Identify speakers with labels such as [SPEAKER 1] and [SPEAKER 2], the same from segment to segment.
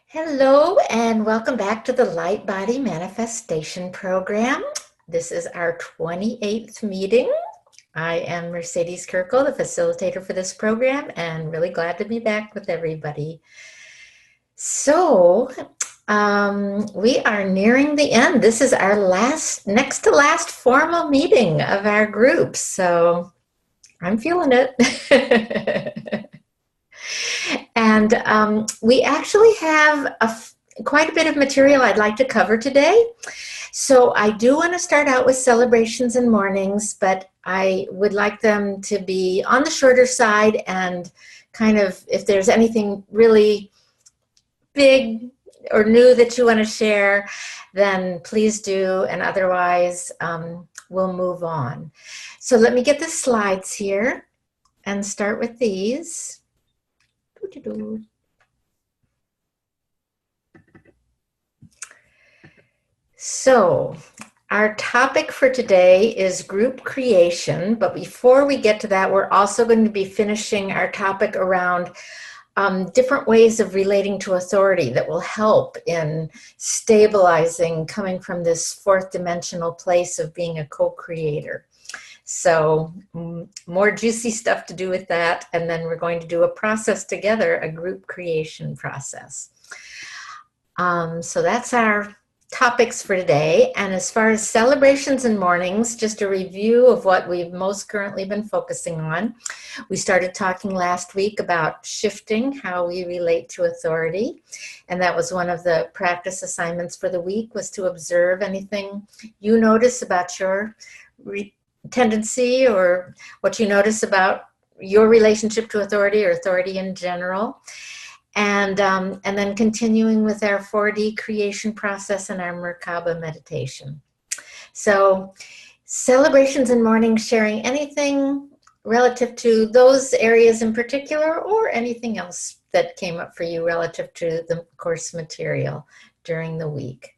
[SPEAKER 1] Hello, and welcome back to the Light Body Manifestation Program. This is our 28th meeting. I am Mercedes Kirkle, the facilitator for this program, and really glad to be back with everybody. So, we are nearing the end. This is our next to last formal meeting of our group, so I'm feeling it. And we actually have quite a bit of material I'd like to cover today. So I do want to start out with celebrations and mornings, but I would like them to be on the shorter side, and kind of, if there's anything really big or new that you want to share, then please do, and otherwise we'll move on. So let me get the slides here and start with these. So our topic for today is group creation, but before we get to that, we're also going to be finishing our topic around different ways of relating to authority that will help in stabilizing, coming from this fourth dimensional place of being a co-creator. So more juicy stuff to do with that, and then we're going to do a process together, a group creation process. So that's our topics for today. And as far as celebrations and mornings, just a review of what we've most currently been focusing on. We started talking last week about shifting, how we relate to authority. And that was one of the practice assignments for the week, was to observe anything you notice about your tendency, or what you notice about your relationship to authority or authority in general. And then continuing with our 4D creation process and our Merkaba meditation. So celebrations and mornings, sharing anything relative to those areas in particular, or anything else that came up for you relative to the course material during the week.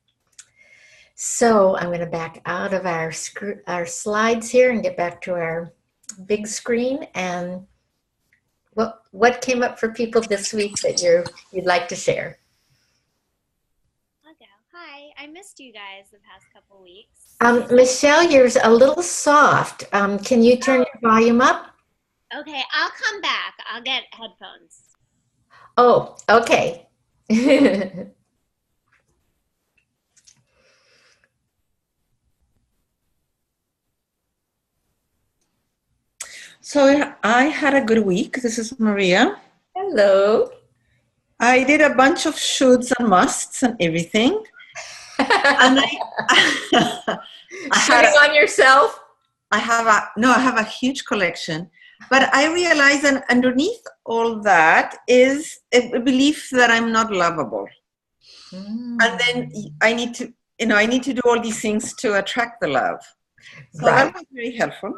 [SPEAKER 1] So I'm going to back out of our slides here and get back to our big screen. And what came up for people this week that you'd like to share?
[SPEAKER 2] I'll go. Hi, I missed you guys the past couple weeks.
[SPEAKER 1] Michelle, you're a little soft. Can you turn your volume up?
[SPEAKER 2] Okay, I'll come back. I'll get headphones.
[SPEAKER 1] Oh, okay.
[SPEAKER 3] So I had a good week. This is Maria.
[SPEAKER 1] Hello.
[SPEAKER 3] I did a bunch of shoulds and musts and everything. And
[SPEAKER 1] Shooting on yourself?
[SPEAKER 3] I have a huge collection. But I realized that underneath all that is a belief that I'm not lovable. And then I need to do all these things to attract the love. So that was very helpful.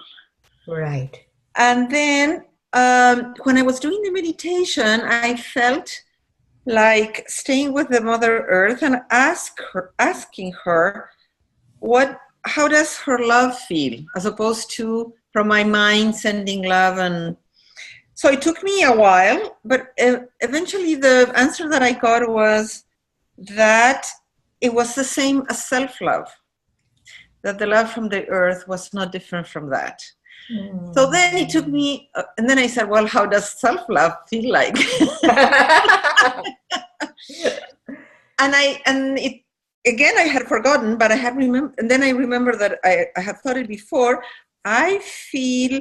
[SPEAKER 1] Right.
[SPEAKER 3] And then when I was doing the meditation, I felt like staying with the Mother Earth and asking her, how does her love feel, as opposed to from my mind sending love. And so it took me a while, but eventually the answer that I got was that it was the same as self-love, that the love from the earth was not different from that. So then it took me, and then I said, well, how does self-love feel like? Again, I had forgotten, but I have remembered, and then I remember that I had thought it before. I feel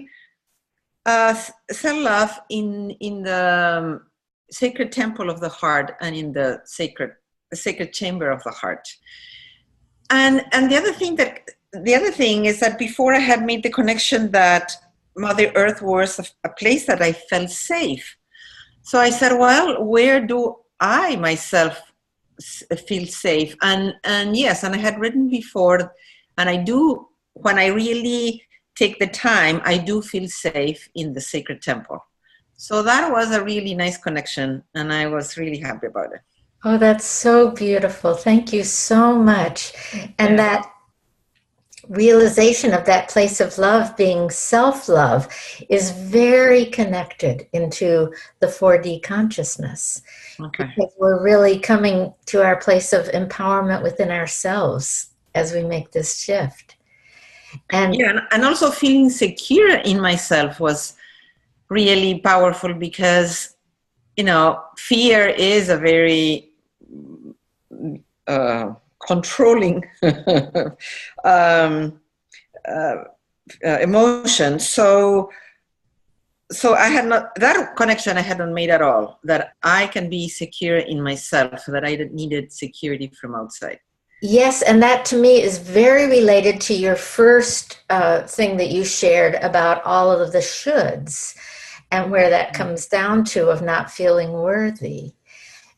[SPEAKER 3] self-love in the sacred temple of the heart, and in the sacred chamber of the heart. And the other thing is that before I had made the connection that Mother Earth was a place that I felt safe. So I said, well, where do I myself feel safe? And yes, and I had written before, and I do, when I really take the time, I do feel safe in the sacred temple. So that was a really nice connection, and I was really happy about it.
[SPEAKER 1] Oh, that's so beautiful. Thank you so much. And that realization of that place of love being self-love is very connected into the 4D consciousness.
[SPEAKER 3] Okay.
[SPEAKER 1] Because we're really coming to our place of empowerment within ourselves as we make this shift. And
[SPEAKER 3] yeah, and also feeling secure in myself was really powerful because, you know, fear is a very controlling emotion. So I had not, that connection I hadn't made at all, that I can be secure in myself, that I needed security from outside.
[SPEAKER 1] yes, and that to me is very related to your first thing that you shared about all of the shoulds and where that comes down to of not feeling worthy.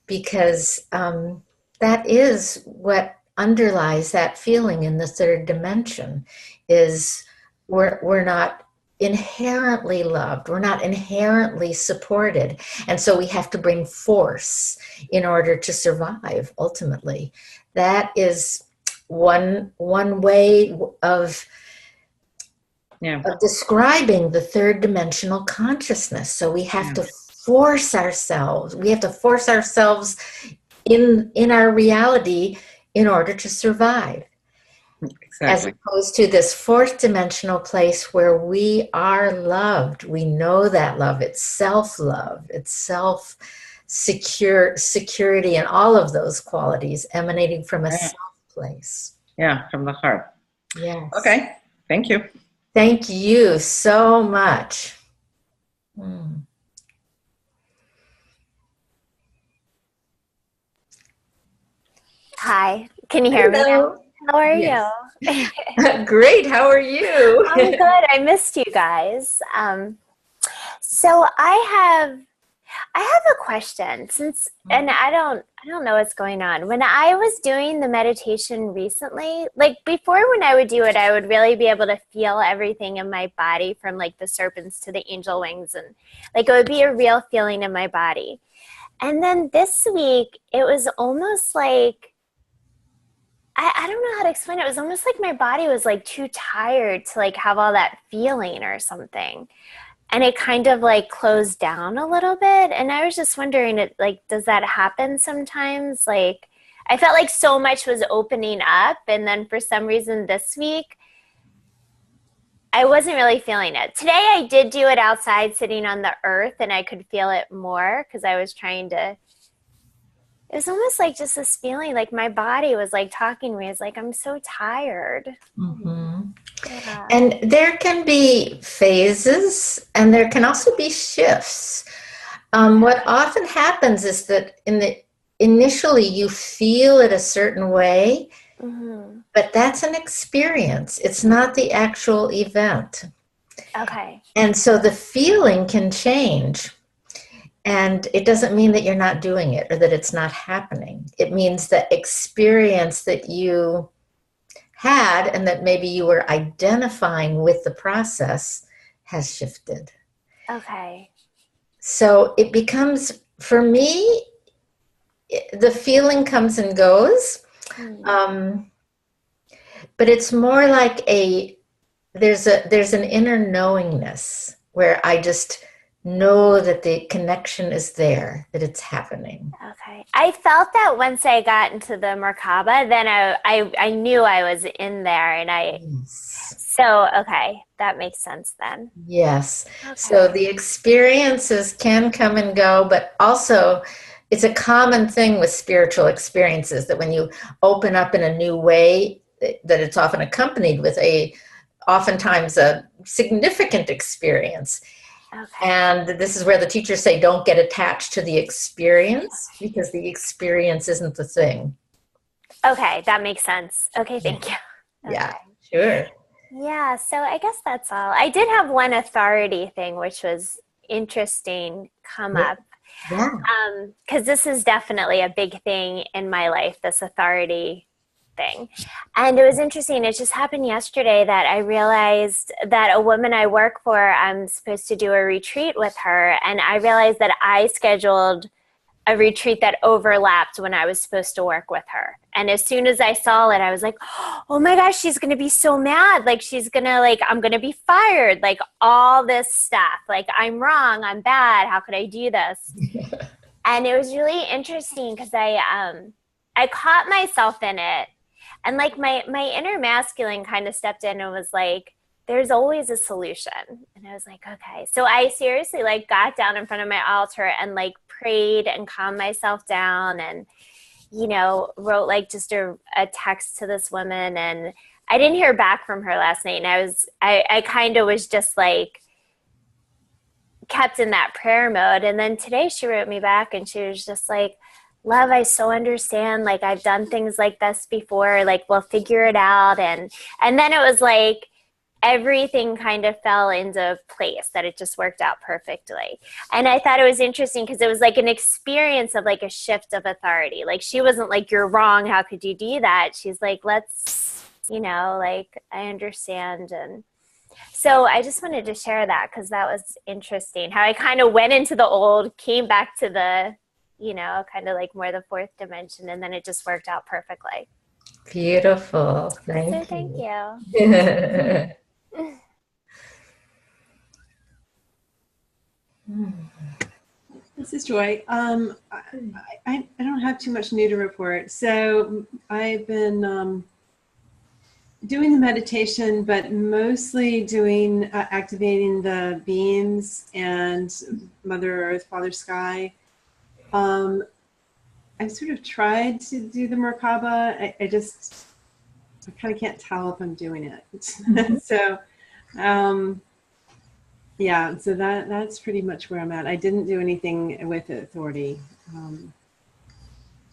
[SPEAKER 1] Because that is what underlies that feeling in the third dimension, is we're not inherently loved, we're not inherently supported, and so we have to bring force in order to survive ultimately. That is one way of describing the third dimensional consciousness. So we have to force ourselves. We have to force ourselves in our reality in order to survive.
[SPEAKER 3] Exactly.
[SPEAKER 1] As opposed to this fourth dimensional place where we are loved. We know that love. It's self-love. It's security, and all of those qualities emanating from a self place.
[SPEAKER 3] Yeah, from the heart.
[SPEAKER 1] Yes.
[SPEAKER 3] Okay. Thank you.
[SPEAKER 1] Thank you so much.
[SPEAKER 2] Hi, can you hear me now? How are you?
[SPEAKER 1] Great, how are you?
[SPEAKER 2] I'm good. I missed you guys. So I have a question, and I don't know what's going on. When I was doing the meditation recently, like before when I would do it, I would really be able to feel everything in my body, from like the serpents to the angel wings, and like it would be a real feeling in my body. And then this week, it was almost like, I don't know how to explain it. It was almost like my body was like too tired to like have all that feeling or something. And it kind of like closed down a little bit. And I was just wondering, does that happen sometimes? Like, I felt like so much was opening up. And then for some reason this week, I wasn't really feeling it. Today I did do it outside sitting on the earth, and I could feel it more because I was trying to. It was almost like just this feeling, like my body was like talking to me. It's like, I'm so tired.
[SPEAKER 1] Mm-hmm. Yeah. And there can be phases, and there can also be shifts. What often happens is that initially you feel it a certain way, but that's an experience. It's not the actual event.
[SPEAKER 2] Okay.
[SPEAKER 1] And so the feeling can change. And it doesn't mean that you're not doing it or that it's not happening. It means the experience that you had and that maybe you were identifying with the process has shifted.
[SPEAKER 2] Okay.
[SPEAKER 1] So it becomes, for me, the feeling comes and goes. But it's more like there's an inner knowingness where I just know that the connection is there, that it's happening.
[SPEAKER 2] Okay. I felt that once I got into the Merkaba, then I knew I was in there, and so, okay, that makes sense then.
[SPEAKER 1] Yes. Okay. So the experiences can come and go, but also it's a common thing with spiritual experiences that when you open up in a new way, that it's often accompanied with oftentimes a significant experience. Okay. And this is where the teachers say, don't get attached to the experience, because the experience isn't the thing.
[SPEAKER 2] Okay, that makes sense. Okay, thank you. Okay.
[SPEAKER 1] Yeah, sure.
[SPEAKER 2] Yeah, so I guess that's all. I did have one authority thing, which was interesting, come up.
[SPEAKER 1] Yeah.
[SPEAKER 2] Because this is definitely a big thing in my life, this authority thing. And it was interesting. It just happened yesterday that I realized that a woman I work for, I'm supposed to do a retreat with her. And I realized that I scheduled a retreat that overlapped when I was supposed to work with her. And as soon as I saw it, I was like, oh my gosh, she's going to be so mad. Like, she's going to, like, I'm going to be fired. Like, all this stuff. Like, I'm wrong. I'm bad. How could I do this? And it was really interesting because I caught myself in it. And, like, my inner masculine kind of stepped in and was like, there's always a solution. And I was like, okay. So I seriously, like, got down in front of my altar and, like, prayed and calmed myself down and, you know, wrote like just a text to this woman. And I didn't hear back from her last night. And I kind of was just like kept in that prayer mode. And then today she wrote me back and she was just like, love, I so understand. Like, I've done things like this before. Like, we'll figure it out. And then it was like, everything kind of fell into place, that it just worked out perfectly. And I thought it was interesting because it was like an experience of like a shift of authority. Like, she wasn't like, you're wrong, how could you do that? She's like, let's, you know, like, I understand. And so I just wanted to share that because that was interesting, how I kind of went into the old, came back to the, you know, kind of like more the fourth dimension, and then it just worked out perfectly.
[SPEAKER 1] Beautiful. Thank
[SPEAKER 2] you.
[SPEAKER 4] This is Joy. I don't have too much new to report. So I've been doing the meditation, but mostly doing activating the beams and Mother Earth, Father Sky. I sort of tried to do the Merkaba. I kind of can't tell if I'm doing it. So, yeah, so that's pretty much where I'm at. I didn't do anything with authority.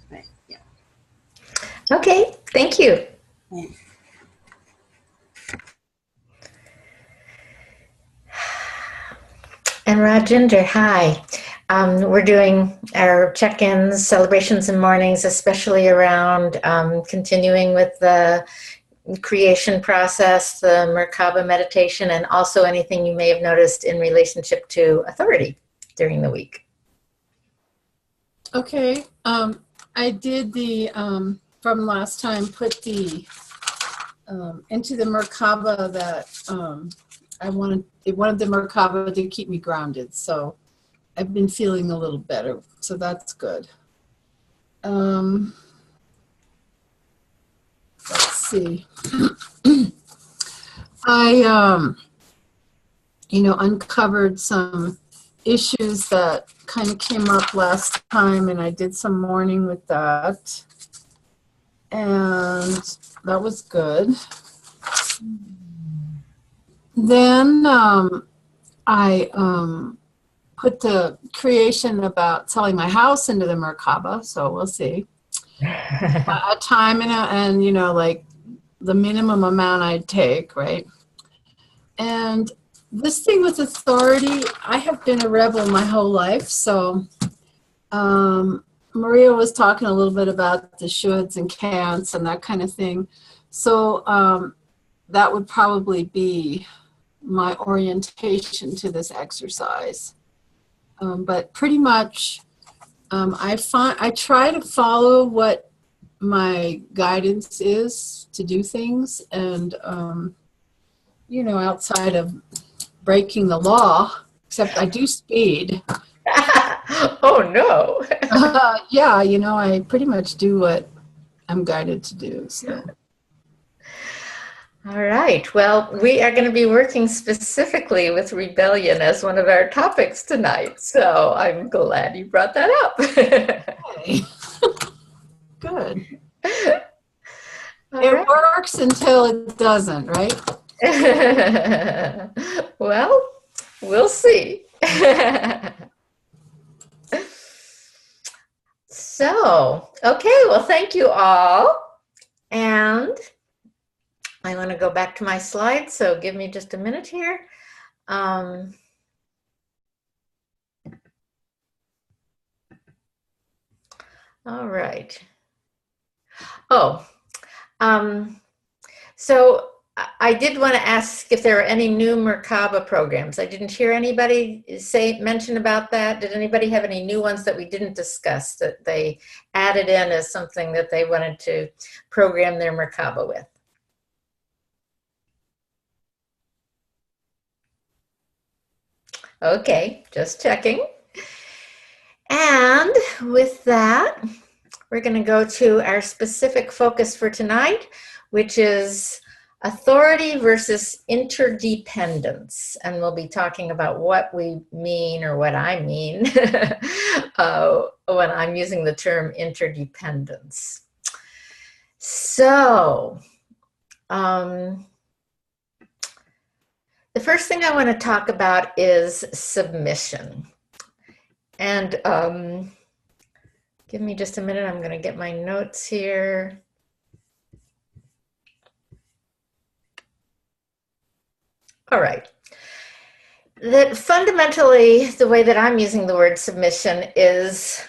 [SPEAKER 4] But yeah.
[SPEAKER 1] Okay, thank you.
[SPEAKER 4] Thanks.
[SPEAKER 1] And Rajinder, hi. We're doing our check-ins, celebrations, and mornings, especially around continuing with the creation process, the Merkaba meditation, and also anything you may have noticed in relationship to authority during the week.
[SPEAKER 5] Okay. I did the, from last time, put the, into the Merkaba that I wanted the Merkaba to keep me grounded. So I've been feeling a little better. So that's good. Let's see. I, uncovered some issues that kind of came up last time, and I did some mourning with that. And that was good. Then I put the creation about selling my house into the Merkaba, so we'll see. A time and like the minimum amount I'd take, right? And this thing with authority, I have been a rebel my whole life. So Maria was talking a little bit about the shoulds and can'ts and that kind of thing. So that would probably be my orientation to this exercise. But pretty much I try to follow what my guidance is to do things, and outside of breaking the law, except I do speed.
[SPEAKER 1] Oh no.
[SPEAKER 5] Yeah, I pretty much do what I'm guided to do. So.
[SPEAKER 1] All right. Well, we are going to be working specifically with rebellion as one of our topics tonight. So I'm glad you brought that up.
[SPEAKER 5] Okay. Good.
[SPEAKER 1] It
[SPEAKER 5] works until it doesn't, right?
[SPEAKER 1] Well, we'll see. So, okay. Well, thank you all. And I want to go back to my slides, so give me just a minute here. All right. Oh, so I did want to ask if there are any new Merkaba programs. I didn't hear anybody mention about that. Did anybody have any new ones that we didn't discuss that they added in as something that they wanted to program their Merkaba with? Okay, just checking. And with that, we're going to go to our specific focus for tonight, which is authority versus interdependence. And we'll be talking about what we mean, or what I mean, when I'm using the term interdependence. So, the first thing I want to talk about is submission. And give me just a minute, I'm going to get my notes here. All right. That fundamentally, the way that I'm using the word submission is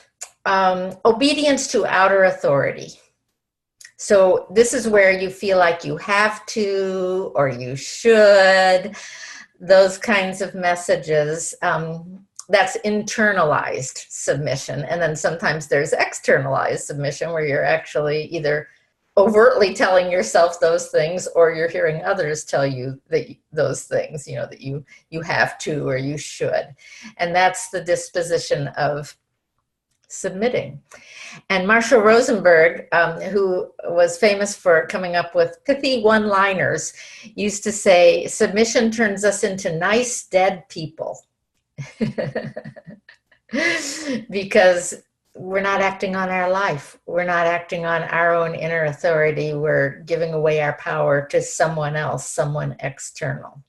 [SPEAKER 1] obedience to outer authority. So this is where you feel like you have to, or you should, those kinds of messages. That's internalized submission. And then sometimes there's externalized submission, where you're actually either overtly telling yourself those things, or you're hearing others tell you that those things, you know, that you have to or you should. And that's the disposition of submitting. And Marshall Rosenberg, who was famous for coming up with pithy one-liners, used to say, submission turns us into nice dead people. Because we're not acting on our life. We're not acting on our own inner authority. We're giving away our power to someone else, someone external.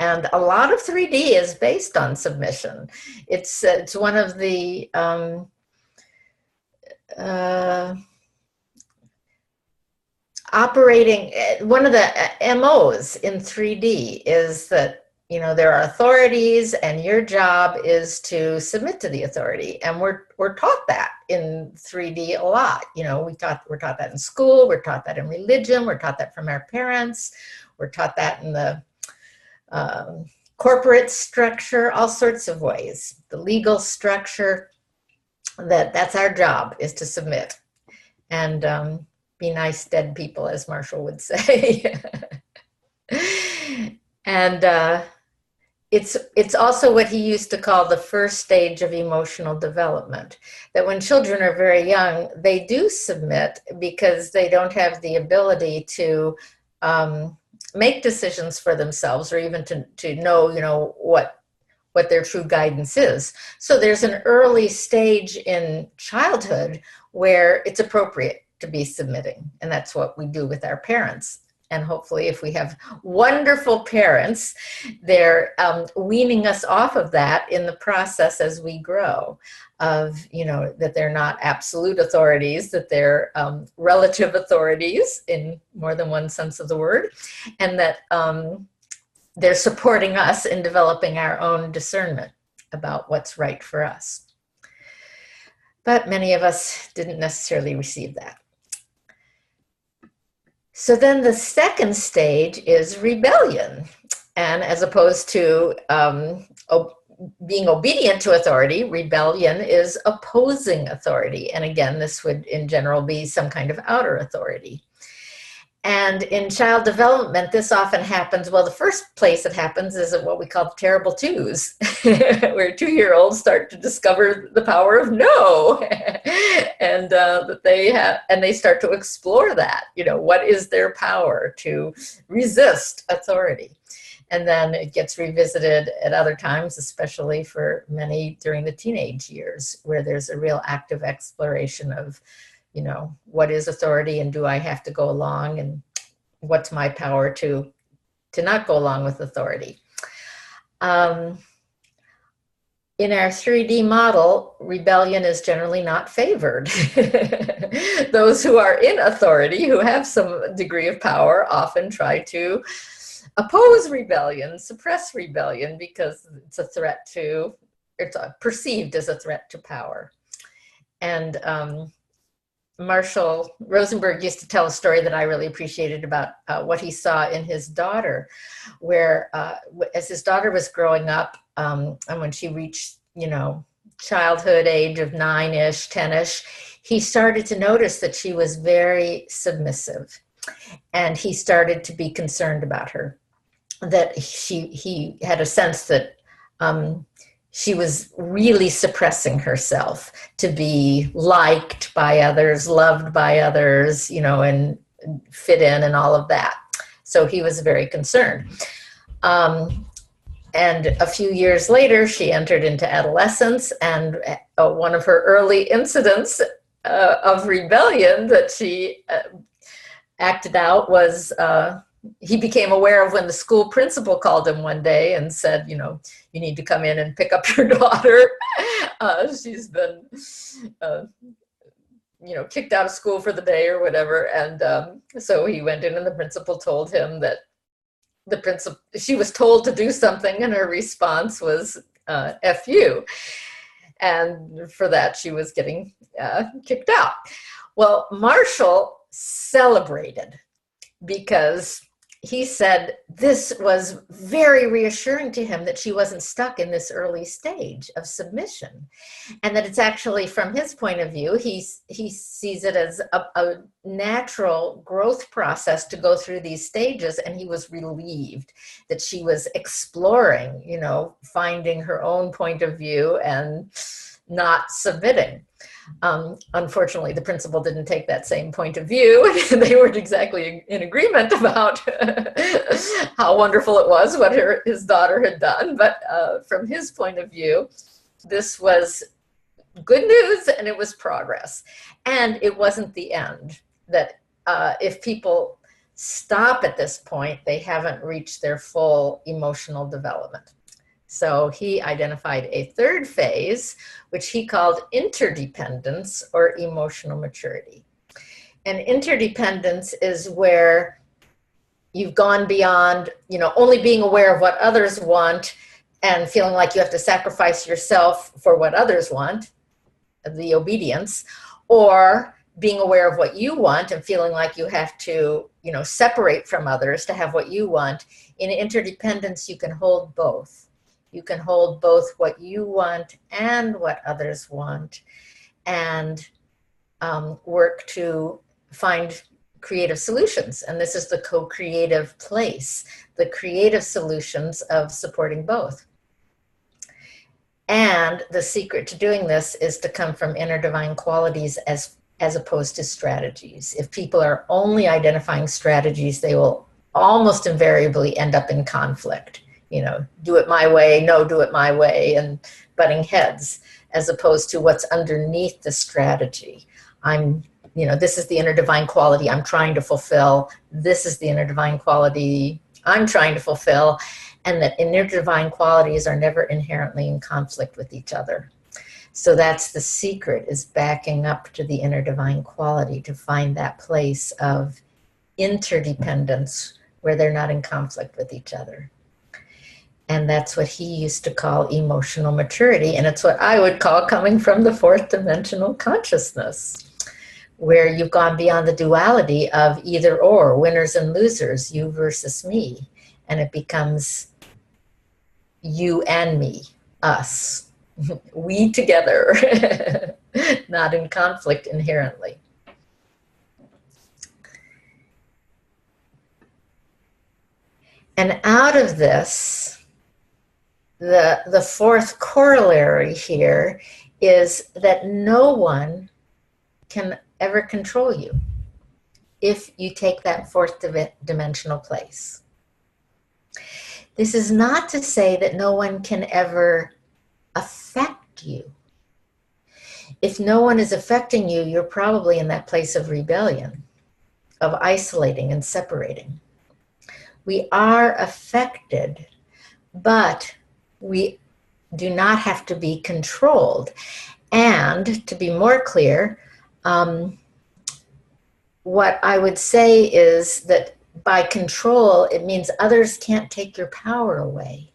[SPEAKER 1] And a lot of 3D is based on submission. It's one of the one of the MOs in 3D is that, you know, there are authorities and your job is to submit to the authority. And we're taught that in 3D a lot. You know, we're taught that in school, we're taught that in religion, we're taught that from our parents, we're taught that in the corporate structure, all sorts of ways. The legal structure, that's our job, is to submit and be nice dead people, as Marshall would say. And it's also what he used to call the first stage of emotional development, that when children are very young, they do submit because they don't have the ability to make decisions for themselves, or even to know, you know, what their true guidance is. So there's an early stage in childhood where it's appropriate to be submitting, and that's what we do with our parents. And hopefully, if we have wonderful parents, they're weaning us off of that in the process as we grow, of, you know, that they're not absolute authorities, that they're relative authorities in more than one sense of the word, and that they're supporting us in developing our own discernment about what's right for us. But many of us didn't necessarily receive that. So then the second stage is rebellion. And as opposed to being obedient to authority, rebellion is opposing authority. And again, this would in general be some kind of outer authority. And in child development, this often happens, well, the first place it happens is at what we call the terrible twos, where 2-year-olds start to discover the power of no. And that they start to explore that, you know, what is their power to resist authority? And then it gets revisited at other times, especially for many during the teenage years, where there's a real active exploration of, you know, what is authority, and do I have to go along, and what's my power to not go along with authority? In our 3D model, rebellion is generally not favored. Those who are in authority, who have some degree of power, often try to oppose rebellion, suppress rebellion, because it's perceived as a threat to power. And Marshall Rosenberg used to tell a story that I really appreciated about what he saw in his daughter, where as his daughter was growing up, and when she reached, childhood age of 9-ish, 10-ish, he started to notice that she was very submissive, and he started to be concerned about her, that he had a sense that she was really suppressing herself to be liked by others, loved by others, and fit in and all of that. So he was very concerned. And a few years later, she entered into adolescence, and one of her early incidents of rebellion that she acted out was he became aware of when the school principal called him one day and said, you need to come in and pick up your daughter. She's been, kicked out of school for the day or whatever. And so he went in, and the principal told him that she was told to do something, and her response was F you. And for that, she was getting kicked out. Well, Marshall celebrated, because he said this was very reassuring to him that she wasn't stuck in this early stage of submission, and that it's actually, from his point of view, he sees it as a natural growth process to go through these stages, and he was relieved that she was exploring, finding her own point of view and not submitting. Unfortunately, the principal didn't take that same point of view. They weren't exactly in agreement about how wonderful it was what his daughter had done. But from his point of view, this was good news, and it was progress. And it wasn't the end. That if people stop at this point, they haven't reached their full emotional development. So he identified a third phase, which he called interdependence, or emotional maturity. And interdependence is where you've gone beyond, only being aware of what others want and feeling like you have to sacrifice yourself for what others want, the obedience, or being aware of what you want and feeling like you have to, separate from others to have what you want. In interdependence, you can hold both. You can hold both what you want and what others want, and work to find creative solutions. And this is the co-creative place, the creative solutions of supporting both. And the secret to doing this is to come from inner divine qualities as opposed to strategies. If people are only identifying strategies, they will almost invariably end up in conflict. Do it my way, no, do it my way, and butting heads, as opposed to what's underneath the strategy. This is the inner divine quality I'm trying to fulfill. This is the inner divine quality I'm trying to fulfill. And that inner divine qualities are never inherently in conflict with each other. So that's the secret, is backing up to the inner divine quality to find that place of interdependence where they're not in conflict with each other. And that's what he used to call emotional maturity. And it's what I would call coming from the fourth dimensional consciousness, where you've gone beyond the duality of either or, winners and losers, you versus me. And it becomes you and me, us, we together, not in conflict inherently. And out of this, the fourth corollary here is that no one can ever control you if you take that fourth dimensional place. This is not to say that no one can ever affect you. If no one is affecting you, you're probably in that place of rebellion, of isolating and separating. We are affected, but we do not have to be controlled. And to be more clear, what I would say is that by control, it means others can't take your power away.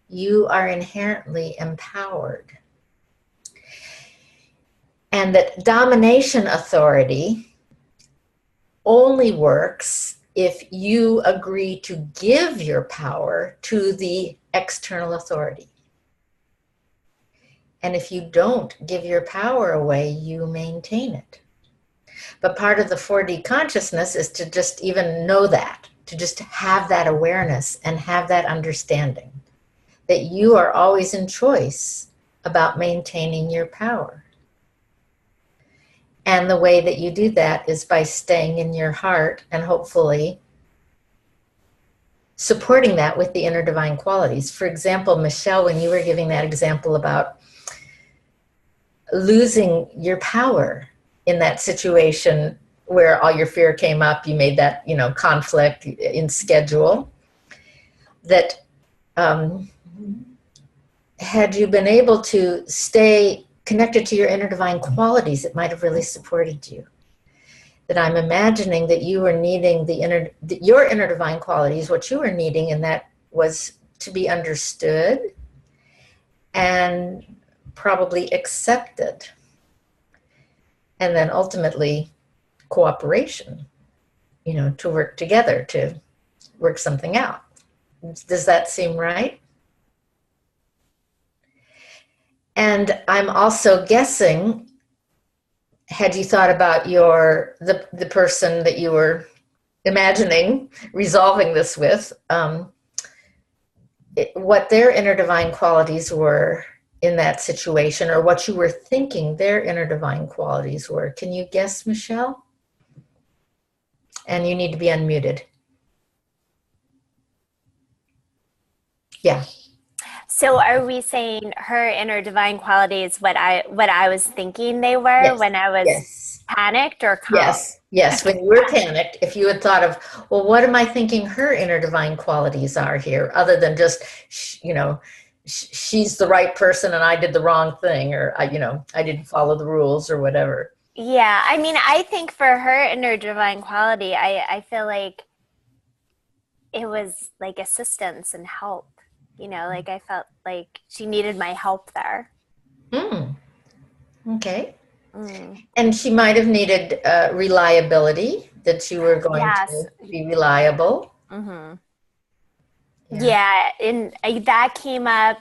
[SPEAKER 1] You are inherently empowered. And that domination authority only works if you agree to give your power to the external authority. And if you don't give your power away, you maintain it. But part of the 4D consciousness is to just even know that, to just have that awareness and have that understanding that you are always in choice about maintaining your power. And the way that you do that is by staying in your heart and hopefully supporting that with the inner divine qualities. For example, Michelle, when you were giving that example about losing your power in that situation where all your fear came up, you made that, conflict in schedule, that had you been able to stay connected to your inner divine qualities, it might have really supported you. That I'm imagining that you were needing your inner divine qualities, what you were needing, and that was to be understood and probably accepted. And then ultimately cooperation, to work together, to work something out. Does that seem right? And I'm also guessing, had you thought about the person that you were imagining resolving this with, what their inner divine qualities were in that situation, or what you were thinking their inner divine qualities were. Can you guess, Michelle? And you need to be unmuted. Yeah.
[SPEAKER 2] So are we saying her inner divine qualities, what I was thinking they were?
[SPEAKER 1] Yes.
[SPEAKER 2] When I was panicked or calm?
[SPEAKER 1] Yes. When you were panicked, if you had thought of, well, what am I thinking her inner divine qualities are here, other than just, she's the right person and I did the wrong thing, or I didn't follow the rules or whatever.
[SPEAKER 2] Yeah, I mean, I think for her inner divine quality, I feel like it was like assistance and help. Like I felt like she needed my help there.
[SPEAKER 1] Okay. And she might have needed reliability, that you were going to be reliable.
[SPEAKER 2] Mm-hmm. Yeah, and that came up,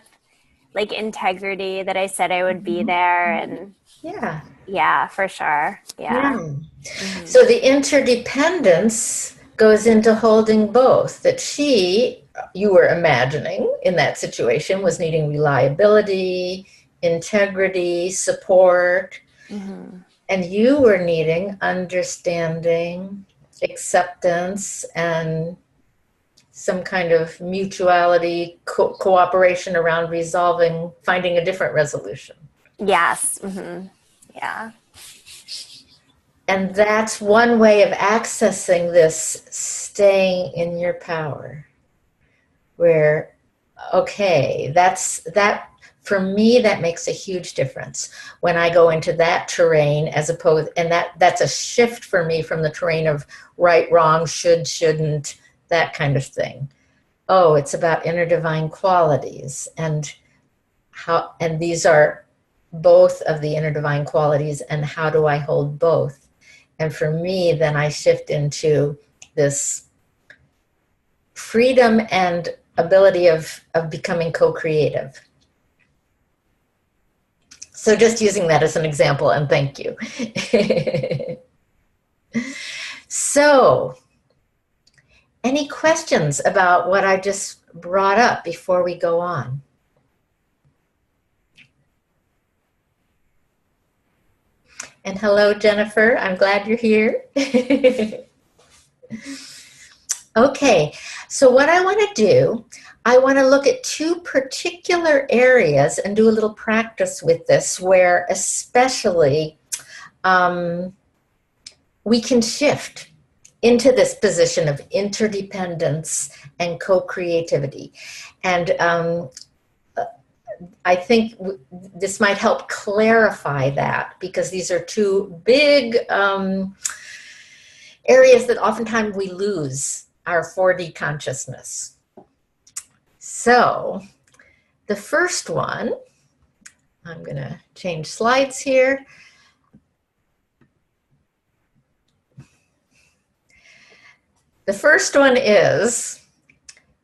[SPEAKER 2] like integrity, that I said I would be there, and yeah, for sure. Yeah.
[SPEAKER 1] Mm-hmm. So the interdependence goes into holding both, that you were imagining in that situation, was needing reliability, integrity, support, and you were needing understanding, acceptance, and some kind of mutuality, cooperation around finding a different resolution.
[SPEAKER 2] Yes. Mm-hmm. Yeah.
[SPEAKER 1] And that's one way of accessing this staying in your power, where, okay, that for me, that makes a huge difference when I go into that terrain, and that's a shift for me from the terrain of right, wrong, should, shouldn't, that kind of thing. Oh, it's about inner divine qualities, and these are both of the inner divine qualities, and how do I hold both? And for me, then I shift into this freedom and ability of becoming co-creative. So just using that as an example, and thank you. So, any questions about what I just brought up before we go on? And hello, Jennifer. I'm glad you're here. Okay, so what I want to do, I want to look at two particular areas and do a little practice with this, where especially we can shift into this position of interdependence and co-creativity. And I think this might help clarify that, because these are two big areas that oftentimes we lose our 4D consciousness. So the first one, I'm going to change slides here. The first one is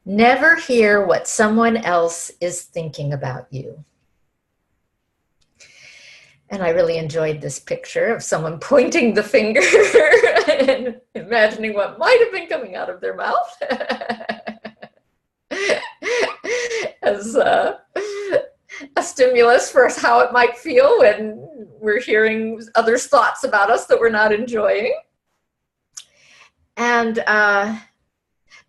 [SPEAKER 1] never hear what someone else is thinking about you. And I really enjoyed this picture of someone pointing the finger and imagining what might have been coming out of their mouth as a stimulus for how it might feel when we're hearing others' thoughts about us that we're not enjoying. And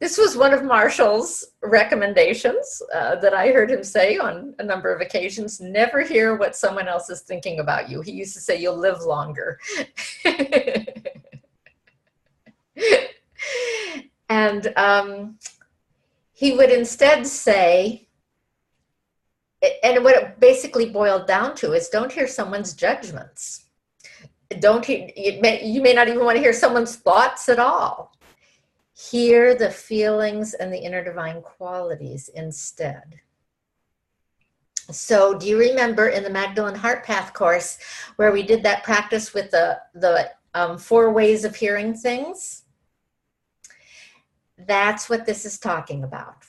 [SPEAKER 1] this was one of Marshall's recommendations that I heard him say on a number of occasions. Never hear what someone else is thinking about you. He used to say, you'll live longer. And he would instead say, and what it basically boiled down to is don't hear someone's judgments. You may not even want to hear someone's thoughts at all. Hear the feelings and the inner divine qualities instead. So do you remember in the Magdalene Heart Path course where we did that practice with the 4 ways of hearing things? That's what this is talking about.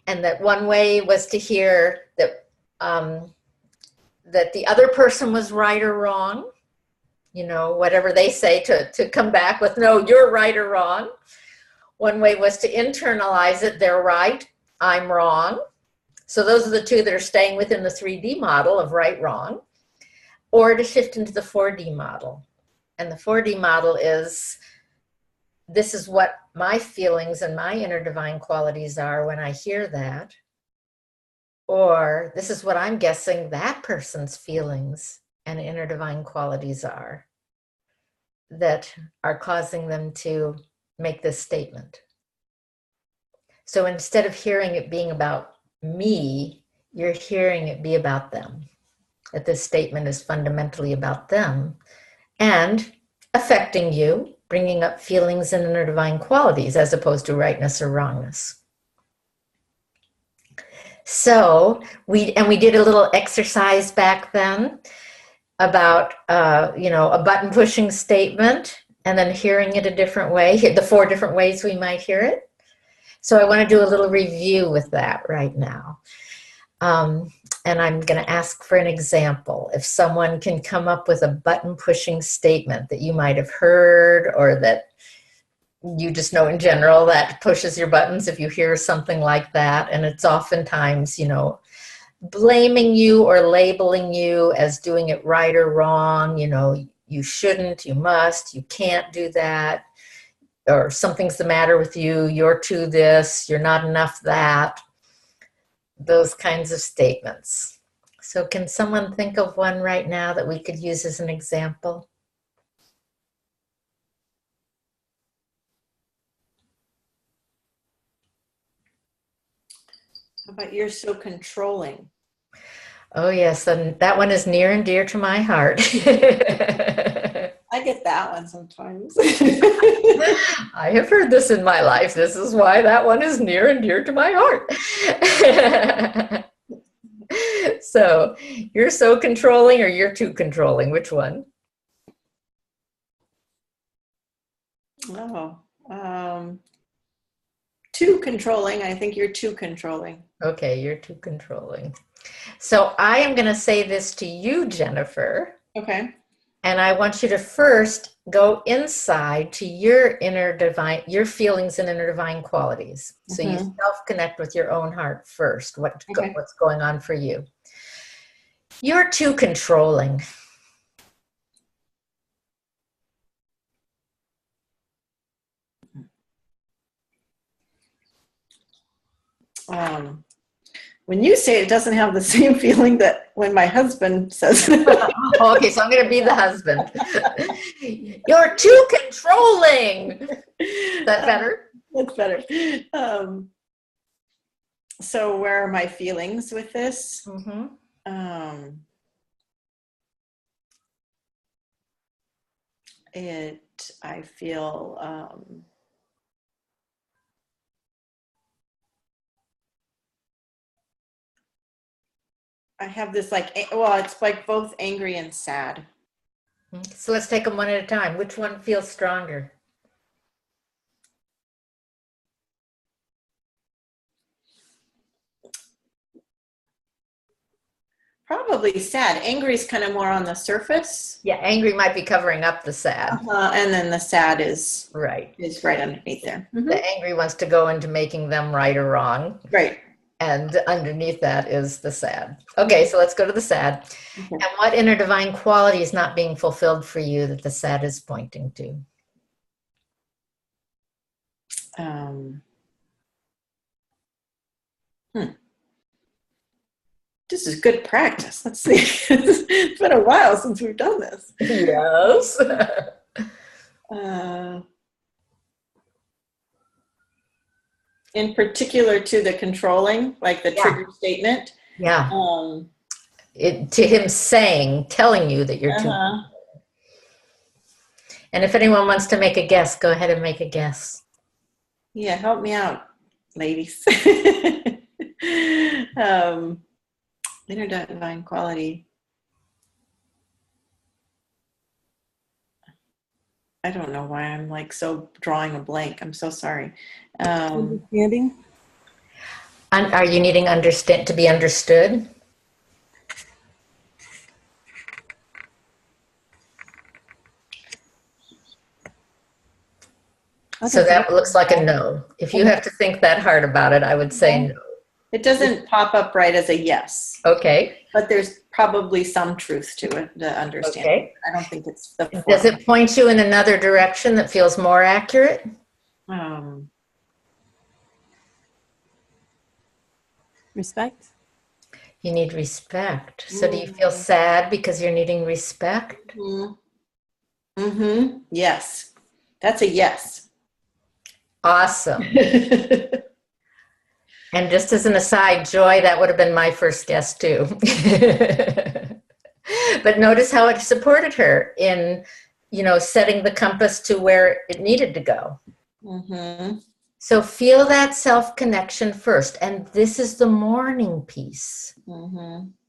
[SPEAKER 1] And that one way was to hear that, that the other person was right or wrong. You know, whatever they say to come back with, no, you're right or wrong. One way was to internalize it, they're right, I'm wrong. So those are the 2 that are staying within the 3D model of right, wrong. Or to shift into the 4D model. And the 4D model is, this is what my feelings and my inner divine qualities are when I hear that. Or this is what I'm guessing that person's feelings and inner divine qualities are that are causing them to make this statement. So instead of hearing it being about me, you're hearing it be about them. That this statement is fundamentally about them and affecting you, bringing up feelings and inner divine qualities as opposed to rightness or wrongness. So we did a little exercise back then about a button pushing statement and then hearing it a different way, the 4 different ways we might hear it. So I want to do a little review with that right now. And I'm going to ask for an example. If someone can come up with a button pushing statement that you might have heard or that you just know in general that pushes your buttons if you hear something like that. And it's oftentimes, blaming you or labeling you as doing it right or wrong. You shouldn't, you must, you can't do that. Or something's the matter with you, you're too this, you're not enough that. Those kinds of statements. So can someone think of one right now that we could use as an example?
[SPEAKER 3] How about you're so controlling?
[SPEAKER 1] Oh yes, and that one is near and dear to my heart.
[SPEAKER 3] I get that one sometimes.
[SPEAKER 1] I have heard this in my life. This is why that one is near and dear to my heart. So, you're so controlling or you're too controlling? Which one?
[SPEAKER 3] Too controlling. I think you're too controlling.
[SPEAKER 1] Okay, you're too controlling. So I am going to say this to you, Jennifer.
[SPEAKER 3] Okay.
[SPEAKER 1] And I want you to first go inside to your inner divine, your feelings and inner divine qualities. So you self-connect with your own heart first, what's going on for you. You're too controlling.
[SPEAKER 3] When you say it, doesn't have the same feeling that when my husband says it.
[SPEAKER 1] Okay, so I'm going to be the husband. You're too controlling. Is that better?
[SPEAKER 3] That's better. So where are my feelings with this? I feel I have this it's like both angry and sad.
[SPEAKER 1] So let's take them one at a time. Which one feels stronger?
[SPEAKER 3] Probably sad. Angry is kind of more on the surface.
[SPEAKER 1] Yeah, angry might be covering up the sad.
[SPEAKER 3] And then the sad is
[SPEAKER 1] Right.
[SPEAKER 3] right underneath there. Mm-hmm.
[SPEAKER 1] The angry wants to go into making them right or wrong.
[SPEAKER 3] Right.
[SPEAKER 1] And underneath that is the sad. Okay, so let's go to the sad.
[SPEAKER 3] Okay.
[SPEAKER 1] And what inner divine quality is not being fulfilled for you that the sad is pointing to?
[SPEAKER 3] This is good practice. Let's see. It's been a while since we've done this.
[SPEAKER 1] Yes.
[SPEAKER 3] In particular to the controlling, like the trigger statement.
[SPEAKER 1] Yeah. To him telling you that you're too. And if anyone wants to make a guess, go ahead and make a guess.
[SPEAKER 3] Yeah, help me out, ladies. Inner divine quality. I don't know why I'm like so drawing a blank. I'm so sorry.
[SPEAKER 4] Understanding.
[SPEAKER 1] Are you needing to be understood? So that looks like a no. If you have to think that hard about it, I would say no.
[SPEAKER 3] It doesn't pop up right as a yes.
[SPEAKER 1] Okay.
[SPEAKER 3] But there's probably some truth to it, the understanding.
[SPEAKER 1] Okay.
[SPEAKER 3] I don't think it's the form.
[SPEAKER 1] Does it point you in another direction that feels more accurate?
[SPEAKER 4] Respect.
[SPEAKER 1] You need respect. So do you feel sad because you're needing respect?
[SPEAKER 3] Yes. That's a yes.
[SPEAKER 1] Awesome. And just as an aside, Joy, that would have been my first guess too. But notice how it supported her in, setting the compass to where it needed to go. So feel that self-connection first. And this is the mourning piece.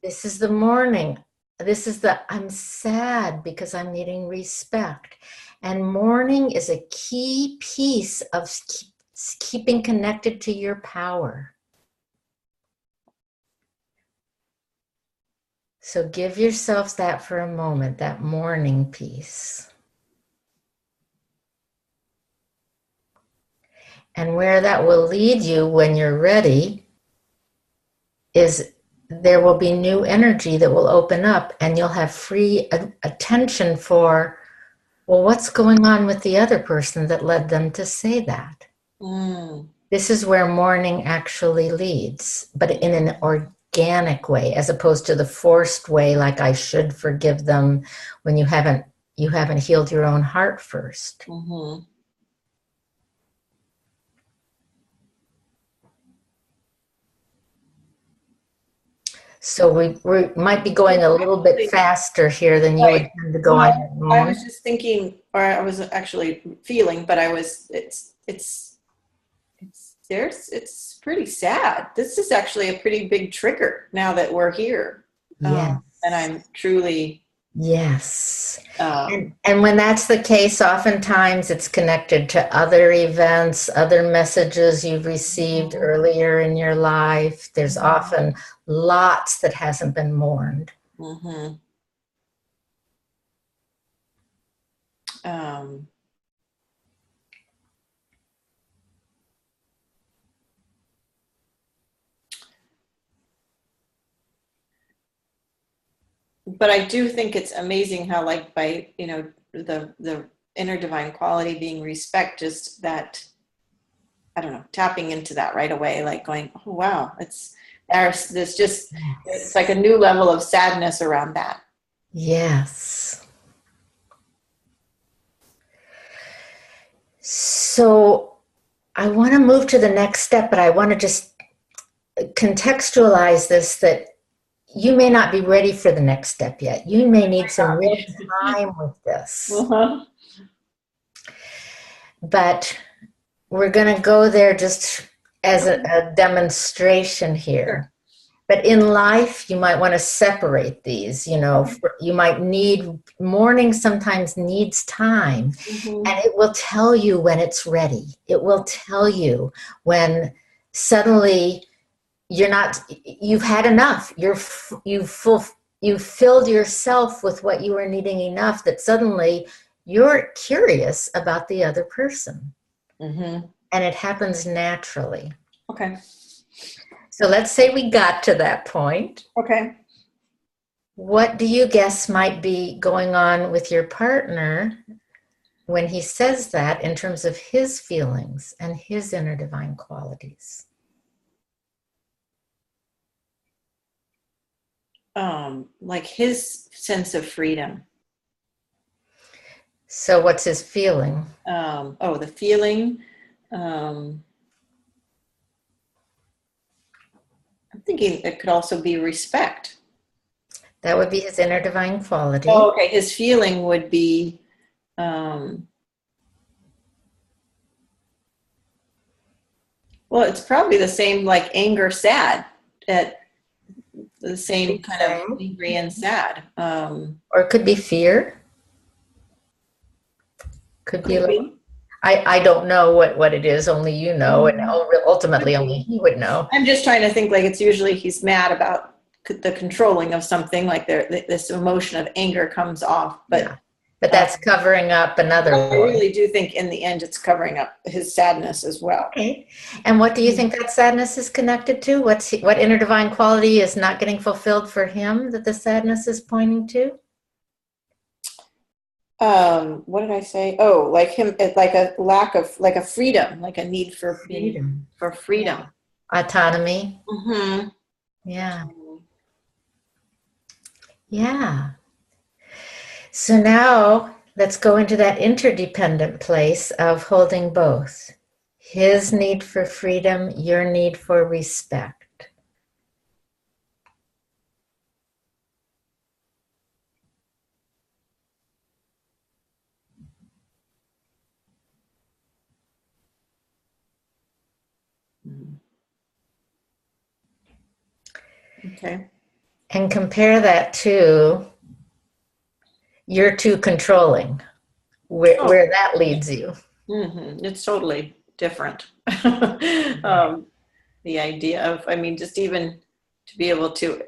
[SPEAKER 1] This is the mourning. This is I'm sad because I'm needing respect. And mourning is a key piece of keeping connected to your power. So give yourselves that for a moment, that mourning piece. And where that will lead you when you're ready is there will be new energy that will open up and you'll have free attention for, well, what's going on with the other person that led them to say that? This is where mourning actually leads, but in an organic way, as opposed to the forced way, like I should forgive them when you haven't healed your own heart first. So we might be going a little bit faster here than you would tend to go on your own.
[SPEAKER 3] I was just thinking, or I was actually feeling, but it's pretty sad. This is actually a pretty big trigger now that we're here.
[SPEAKER 1] Yes.
[SPEAKER 3] And I'm truly.
[SPEAKER 1] Yes. And when that's the case, oftentimes it's connected to other events, other messages you've received earlier in your life. There's often lots that hasn't been mourned.
[SPEAKER 3] But I do think it's amazing how, like, by, the inner divine quality being respect, just that, I don't know, tapping into that right away, like going, oh, wow, it's like a new level of sadness around that.
[SPEAKER 1] Yes. So I want to move to the next step, but I want to just contextualize this, that you may not be ready for the next step yet. You may need some real time with this. But we're going to go there just as a demonstration here. But in life, you might want to separate these. You might need, mourning sometimes needs time. And it will tell you when it's ready. It will tell you when suddenly you've had enough. You've filled yourself with what you were needing enough that suddenly you're curious about the other person.
[SPEAKER 3] Mm-hmm.
[SPEAKER 1] And it happens naturally.
[SPEAKER 3] Okay.
[SPEAKER 1] So let's say we got to that point.
[SPEAKER 3] Okay.
[SPEAKER 1] What do you guess might be going on with your partner when he says that in terms of his feelings and his inner divine qualities?
[SPEAKER 3] Like his sense of freedom.
[SPEAKER 1] So what's his feeling?
[SPEAKER 3] The feeling. I'm thinking it could also be respect.
[SPEAKER 1] That would be his inner divine quality.
[SPEAKER 3] Oh, okay. His feeling would be, well, it's probably the same like anger, sad, at the same kind of angry and sad.
[SPEAKER 1] Or it could be fear. Could be like, I don't know what it is, only you know, and ultimately only he would know.
[SPEAKER 3] I'm just trying to think like it's usually he's mad about the controlling of something, like this emotion of anger comes off, but
[SPEAKER 1] yeah. But that's covering up another
[SPEAKER 3] I
[SPEAKER 1] one.
[SPEAKER 3] really do think in the end it's covering up his sadness as well.
[SPEAKER 1] Okay. And what do you think that sadness is connected to? What inner divine quality is not getting fulfilled for him that the sadness is pointing to?
[SPEAKER 3] What did I say? Oh, like him, like a lack of, like a freedom, like a need for
[SPEAKER 1] Freedom.
[SPEAKER 3] freedom.
[SPEAKER 1] Autonomy.
[SPEAKER 3] Mm-hmm.
[SPEAKER 1] Yeah. Yeah. So now let's go into that interdependent place of holding both. His need for freedom, your need for respect.
[SPEAKER 3] Okay.
[SPEAKER 1] And compare that to you're too controlling, where that leads you.
[SPEAKER 3] Mm-hmm. It's totally different. The idea of, I mean, just even to be able to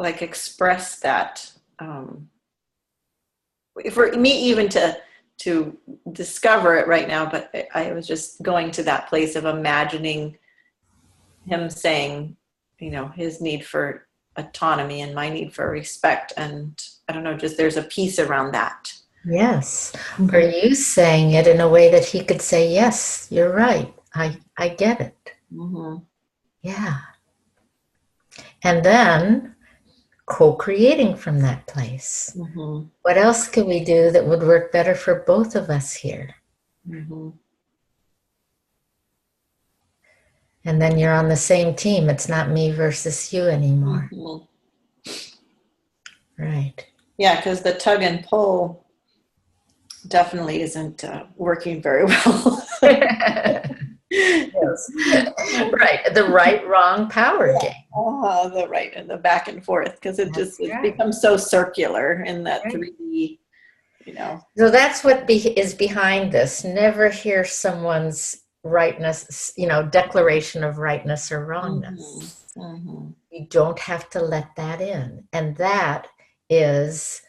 [SPEAKER 3] like express that, for me even to discover it right now, but I was just going to that place of imagining him saying, you know, his need for autonomy and my need for respect, and I don't know, just there's a piece around that.
[SPEAKER 1] Yes. Or you saying it in a way that he could say, yes, you're right. I get it.
[SPEAKER 3] Mm-hmm.
[SPEAKER 1] Yeah. And then co-creating from that place.
[SPEAKER 3] Mm-hmm.
[SPEAKER 1] What else could we do that would work better for both of us here?
[SPEAKER 3] Mm-hmm.
[SPEAKER 1] And then you're on the same team. It's not me versus you anymore.
[SPEAKER 3] Mm-hmm.
[SPEAKER 1] Right.
[SPEAKER 3] Yeah, because the tug and pull definitely isn't working very well.
[SPEAKER 1] Yes. Right. The right-wrong power game.
[SPEAKER 3] The right and the back and forth, because it
[SPEAKER 1] That's
[SPEAKER 3] just it
[SPEAKER 1] right.
[SPEAKER 3] becomes so circular in that
[SPEAKER 1] Right.
[SPEAKER 3] 3D, you know.
[SPEAKER 1] So that's what is behind this. Never hear someone's rightness, declaration of rightness or wrongness.
[SPEAKER 3] Mm-hmm.
[SPEAKER 1] You don't have to let that in. And that is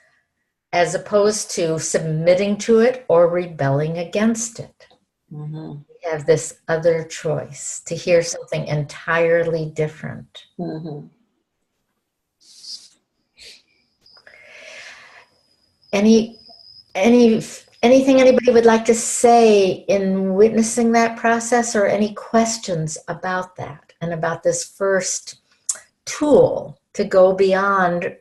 [SPEAKER 1] as opposed to submitting to it or rebelling against it.
[SPEAKER 3] Mm-hmm.
[SPEAKER 1] We have this other choice to hear something entirely different.
[SPEAKER 3] Mm-hmm.
[SPEAKER 1] Anything anybody would like to say in witnessing that process, or any questions about that and about this first tool to go beyond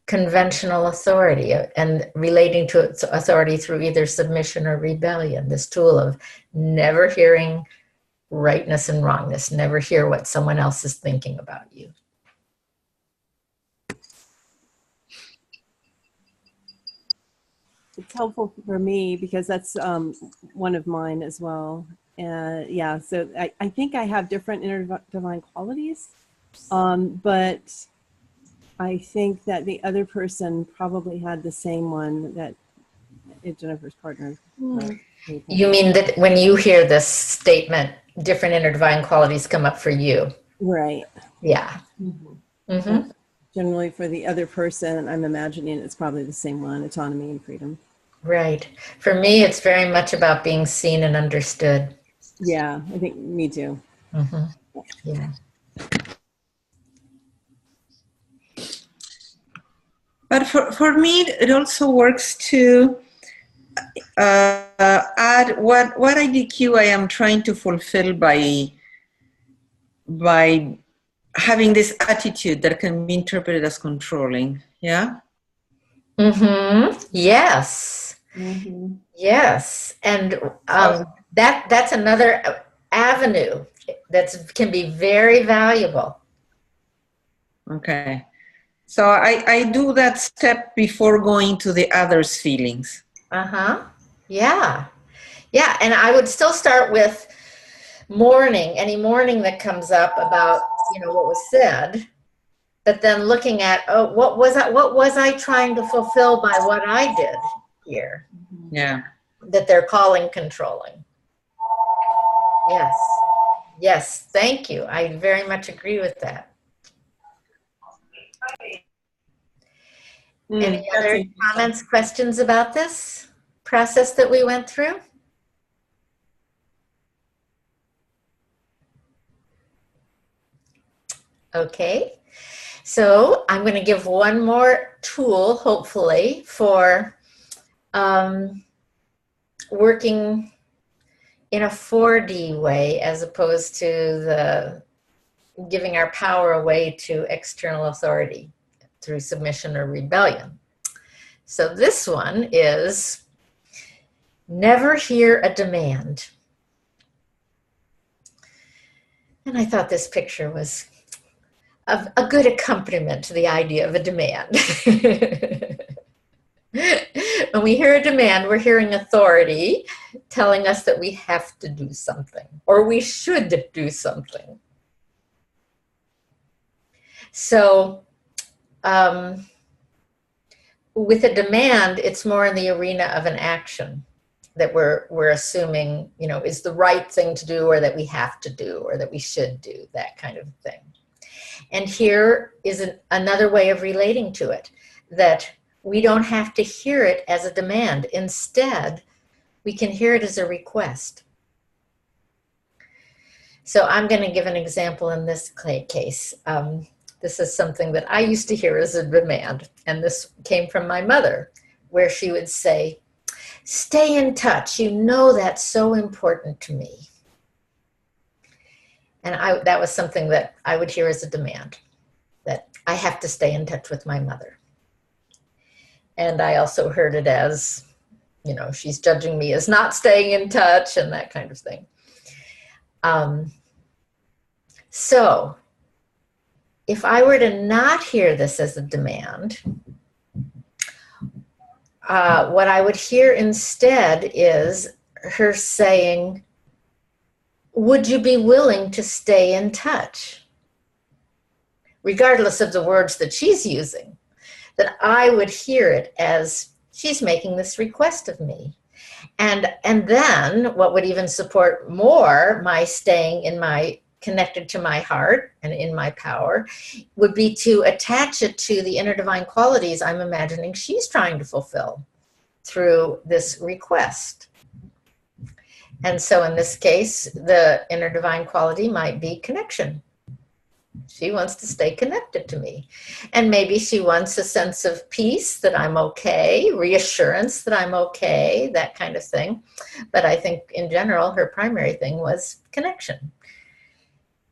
[SPEAKER 1] conventional authority and relating to its authority through either submission or rebellion, this tool of never hearing rightness and wrongness, never hear what someone else is thinking about you.
[SPEAKER 4] It's helpful for me because that's one of mine as well. Yeah, so I think I have different inner divine qualities, but I think that the other person probably had the same one that Jennifer's partner.
[SPEAKER 1] You mean that when you hear this statement, different inner divine qualities come up for you.
[SPEAKER 4] Right.
[SPEAKER 1] Yeah. Mm-hmm.
[SPEAKER 4] Generally, for the other person, I'm imagining it's probably the same one: autonomy and freedom.
[SPEAKER 1] Right. For me, it's very much about being seen and understood.
[SPEAKER 4] Yeah, I think me too.
[SPEAKER 1] Mm-hmm. Yeah.
[SPEAKER 3] But for me, it also works to add what IDQ I am trying to fulfill by having this attitude that can be interpreted as controlling. Yeah.
[SPEAKER 1] Mm-hmm. Yes.
[SPEAKER 4] Mm-hmm.
[SPEAKER 1] Yes. And that's another avenue that can be very valuable.
[SPEAKER 3] Okay. So I do that step before going to the other's feelings.
[SPEAKER 1] Uh-huh. Yeah. Yeah. And I would still start with mourning, any mourning that comes up about, what was said, but then looking at, what was I trying to fulfill by what I did here?
[SPEAKER 3] Yeah.
[SPEAKER 1] That they're calling controlling. Yes. Yes. Thank you. I very much agree with that. Any other comments, questions about this process that we went through? Okay, so I'm going to give one more tool, hopefully, for working in a 4D way as opposed to the giving our power away to external authority through submission or rebellion. So this one is never hear a demand. And I thought this picture was a good accompaniment to the idea of a demand. When we hear a demand, we're hearing authority telling us that we have to do something or we should do something. So with a demand, it's more in the arena of an action that we're assuming, is the right thing to do or that we have to do or that we should do, that kind of thing. And here is another way of relating to it, that we don't have to hear it as a demand. Instead, we can hear it as a request. So I'm going to give an example in this case. This is something that I used to hear as a demand, and this came from my mother, where she would say, "Stay in touch. That's so important to me." And that was something that I would hear as a demand, that I have to stay in touch with my mother. And I also heard it as, she's judging me as not staying in touch and that kind of thing. So if I were to not hear this as a demand, what I would hear instead is her saying, "Would you be willing to stay in touch?" Regardless of the words that she's using, that I would hear it as she's making this request of me. And then what would even support more my staying connected to my heart and in my power would be to attach it to the inner divine qualities I'm imagining she's trying to fulfill through this request. And so in this case, the inner divine quality might be connection. She wants to stay connected to me. And maybe she wants a sense of peace, that I'm okay, reassurance that I'm okay, that kind of thing. But I think in general, her primary thing was connection.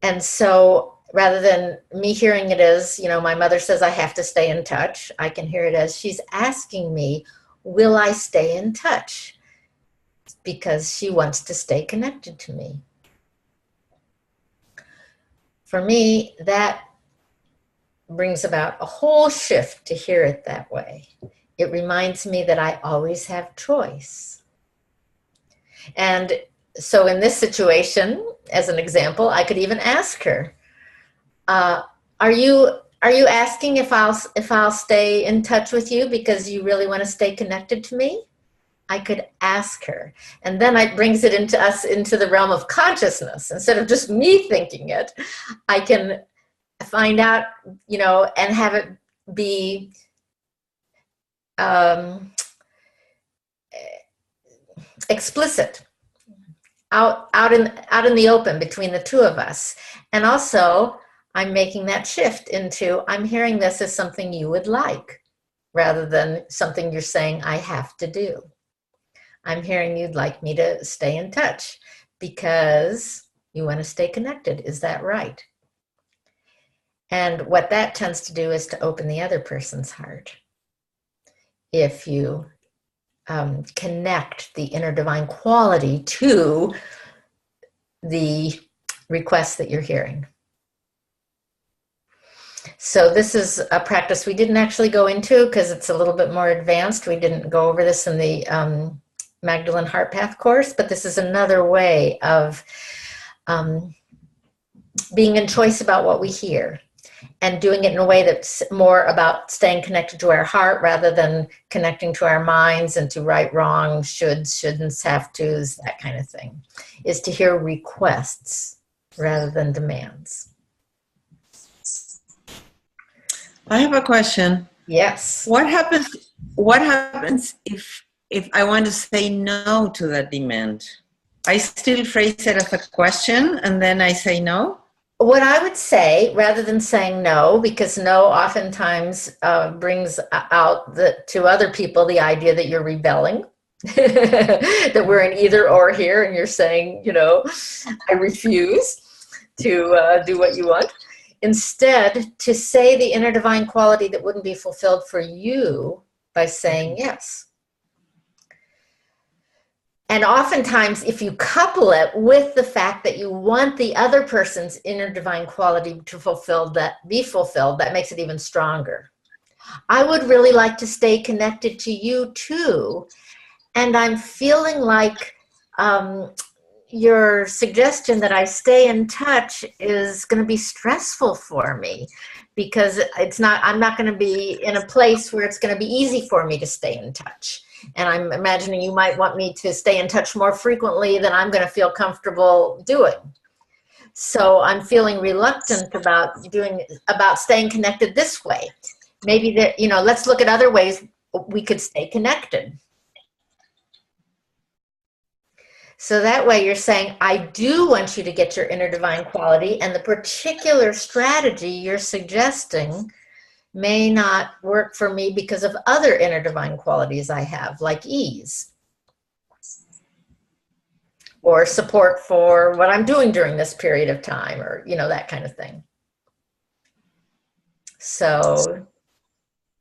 [SPEAKER 1] And so rather than me hearing it as, my mother says I have to stay in touch, I can hear it as she's asking me, will I stay in touch? Because she wants to stay connected to me. For me, that brings about a whole shift to hear it that way. It reminds me that I always have choice. And so in this situation, as an example, I could even ask her, are you asking if I'll stay in touch with you because you really want to stay connected to me? I could ask her. And then it brings it into us, into the realm of consciousness. Instead of just me thinking it, I can find out, and have it be explicit, out in the open between the two of us. And also, I'm making that shift into, I'm hearing this as something you would like, rather than something you're saying I have to do. I'm hearing you'd like me to stay in touch because you want to stay connected. Is that right? And what that tends to do is to open the other person's heart. If you connect the inner divine quality to the request that you're hearing. So this is a practice we didn't actually go into because it's a little bit more advanced. We didn't go over this in the Magdalene Heart Path course, but this is another way of being in choice about what we hear, and doing it in a way that's more about staying connected to our heart rather than connecting to our minds and to right, wrong, shoulds, shouldn'ts, have tos, that kind of thing, is to hear requests rather than demands.
[SPEAKER 3] I have a question.
[SPEAKER 1] Yes.
[SPEAKER 3] What happens if I want to say no to that demand? I still phrase it as a question and then I say no?
[SPEAKER 1] What I would say, rather than saying no, because no oftentimes brings out to other people the idea that you're rebelling, that we're in either or here, and you're saying, I refuse to do what you want. Instead, to say the inner divine quality that wouldn't be fulfilled for you by saying yes. And oftentimes, if you couple it with the fact that you want the other person's inner divine quality to be fulfilled, that makes it even stronger. I would really like to stay connected to you too. And I'm feeling like your suggestion that I stay in touch is going to be stressful for me, because I'm not going to be in a place where it's going to be easy for me to stay in touch. And I'm imagining you might want me to stay in touch more frequently than I'm going to feel comfortable doing. So I'm feeling reluctant about staying connected this way. Maybe let's look at other ways we could stay connected. So that way you're saying, I do want you to get your inner divine quality, and the particular strategy you're suggesting may not work for me because of other inner divine qualities I have, like ease or support for what I'm doing during this period of time, or, that kind of thing. So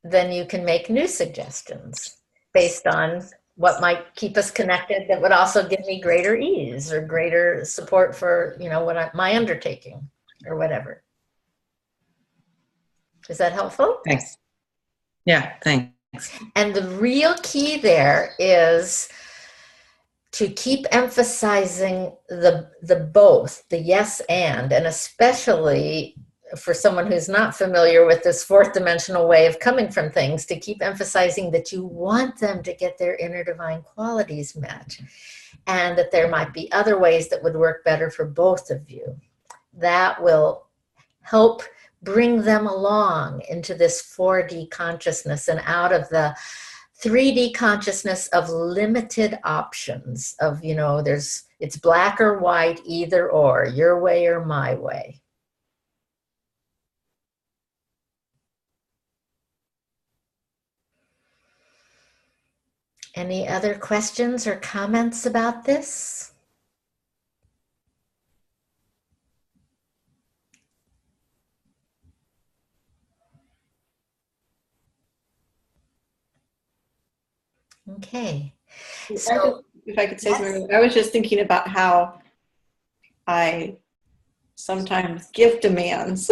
[SPEAKER 1] then you can make new suggestions based on what might keep us connected that would also give me greater ease or greater support for, my undertaking or whatever. Is that helpful?
[SPEAKER 3] Thanks. Yeah, thanks.
[SPEAKER 1] And the real key there is to keep emphasizing the both, the yes and especially for someone who's not familiar with this fourth dimensional way of coming from things, to keep emphasizing that you want them to get their inner divine qualities met, and that there might be other ways that would work better for both of you. That will help bring them along into this 4D consciousness and out of the 3D consciousness of limited options of, it's black or white, either or, your way or my way. Any other questions or comments about this? Okay. So,
[SPEAKER 6] if I could say something, I was just thinking about how I sometimes give demands.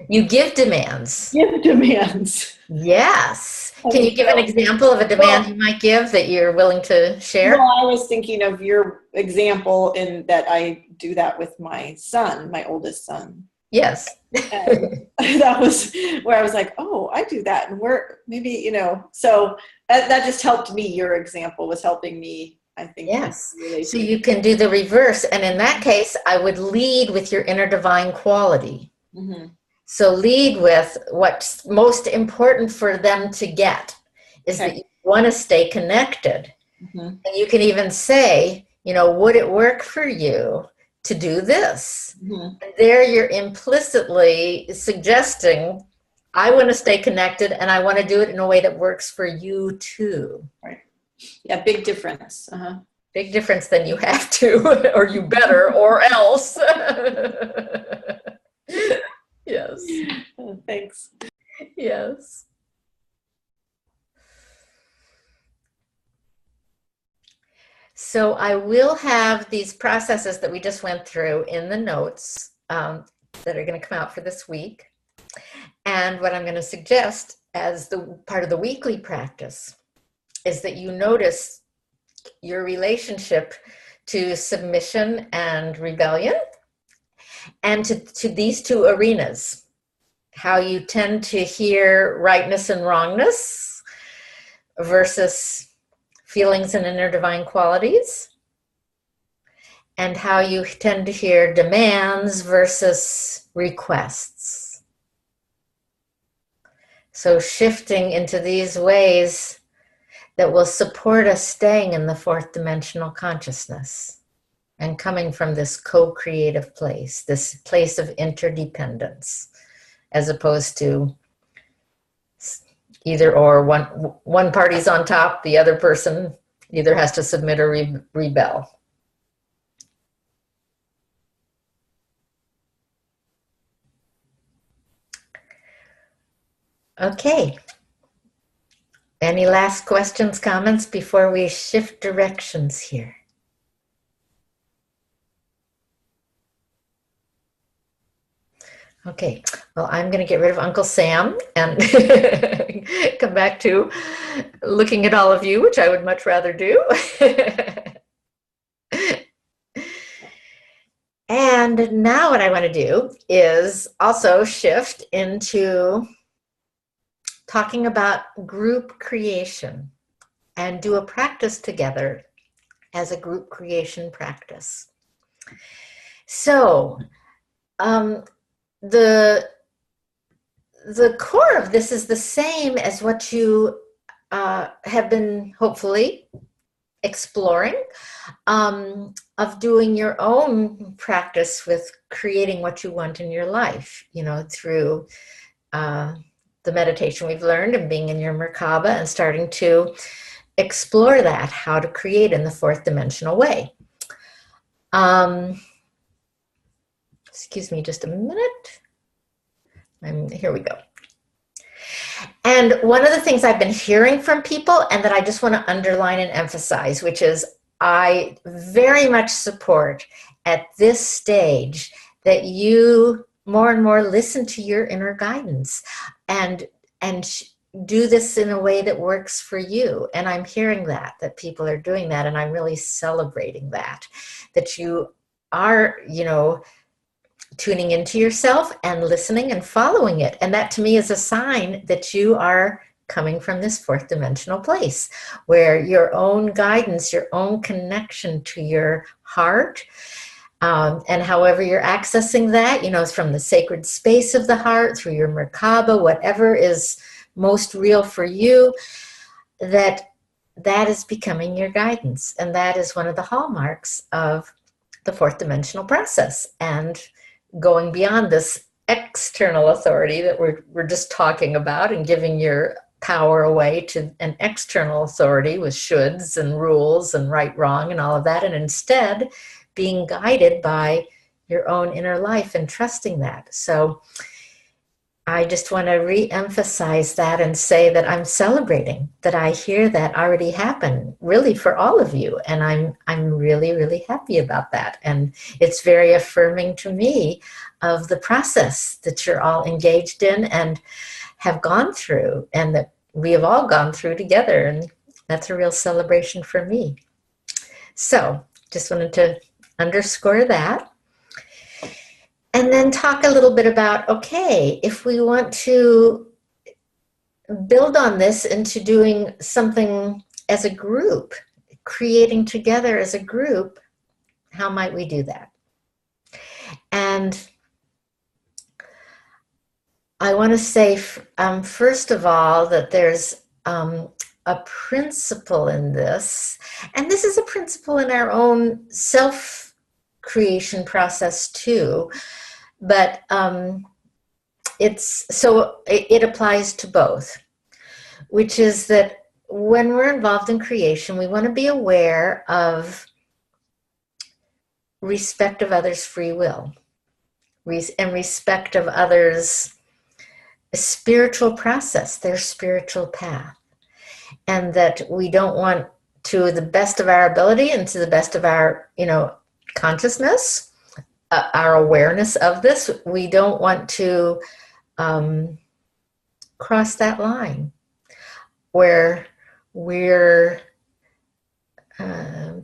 [SPEAKER 1] You give demands.
[SPEAKER 6] Give demands.
[SPEAKER 1] Yes. Can you give an example of a demand you might give that you're willing to share?
[SPEAKER 6] Well, I was thinking of your example in that I do that with my son, my oldest son.
[SPEAKER 1] Yes.
[SPEAKER 6] And that was where I was like, oh, I do that. And we're maybe, so that just helped me. Your example was helping me, I think.
[SPEAKER 1] Yes. So you can do the reverse. And in that case, I would lead with your inner divine quality.
[SPEAKER 6] Mm-hmm.
[SPEAKER 1] So lead with what's most important for them to get is that you want to stay connected.
[SPEAKER 6] Mm-hmm.
[SPEAKER 1] And you can even say, you know, would it work for you to do this?
[SPEAKER 6] Mm-hmm.
[SPEAKER 1] And there you're implicitly suggesting, I want to stay connected and I want to do it in a way that works for you too.
[SPEAKER 6] Right. Yeah, big difference. Uh-huh.
[SPEAKER 1] Big difference than you have to, or you better, or else. Yes.
[SPEAKER 6] Thanks.
[SPEAKER 1] Yes. So I will have these processes that we just went through in the notes that are going to come out for this week. And what I'm going to suggest as the part of the weekly practice is that you notice your relationship to submission and rebellion, and to these two arenas, how you tend to hear rightness and wrongness versus feelings and inner divine qualities, and how you tend to hear demands versus requests. So shifting into these ways that will support us staying in the fourth dimensional consciousness and coming from this co-creative place, this place of interdependence, as opposed to either or, one party's on top, the other person either has to submit or rebel. Okay. Any last questions, comments before we shift directions here? Okay, well, I'm going to get rid of Uncle Sam and come back to looking at all of you, which I would much rather do. And now what I want to do is also shift into talking about group creation and do a practice together as a group creation practice. So the core of this is the same as what you have been hopefully exploring, of doing your own practice with creating what you want in your life, you know, through the meditation we've learned and being in your Merkaba and starting to explore that, how to create in the fourth dimensional way. Excuse me just a minute. Here we go. And one of the things I've been hearing from people and that I just want to underline and emphasize, which is I very much support at this stage that you more and more listen to your inner guidance and do this in a way that works for you. And I'm hearing that people are doing that, and I'm really celebrating that you are, you know, tuning into yourself and listening and following it. And that to me is a sign that you are coming from this fourth dimensional place where your own guidance, your own connection to your heart, and however you're accessing that, you know, from the sacred space of the heart, through your Merkaba, whatever is most real for you, that is becoming your guidance. And that is one of the hallmarks of the fourth dimensional process. And going beyond this external authority that we're just talking about and giving your power away to an external authority with shoulds and rules and right, wrong, and all of that, and instead being guided by your own inner life and trusting that. So I just want to re-emphasize that and say that I'm celebrating that I hear that already happen, really, for all of you. And I'm really, really happy about that. And it's very affirming to me of the process that you're all engaged in and have gone through, and that we have all gone through together. And that's a real celebration for me. So just wanted to underscore that. And then talk a little bit about, okay, if we want to build on this into doing something as a group, creating together as a group, how might we do that? And I want to say, first of all, that there's a principle in this, and this is a principle in our own self-creation process too, but it applies to both, which is that when we're involved in creation, we want to be aware of respect of others' free will and respect of others' spiritual process, their spiritual path. And that we don't want, to the best of our ability and to the best of our, consciousness, our awareness of this, we don't want to cross that line where we're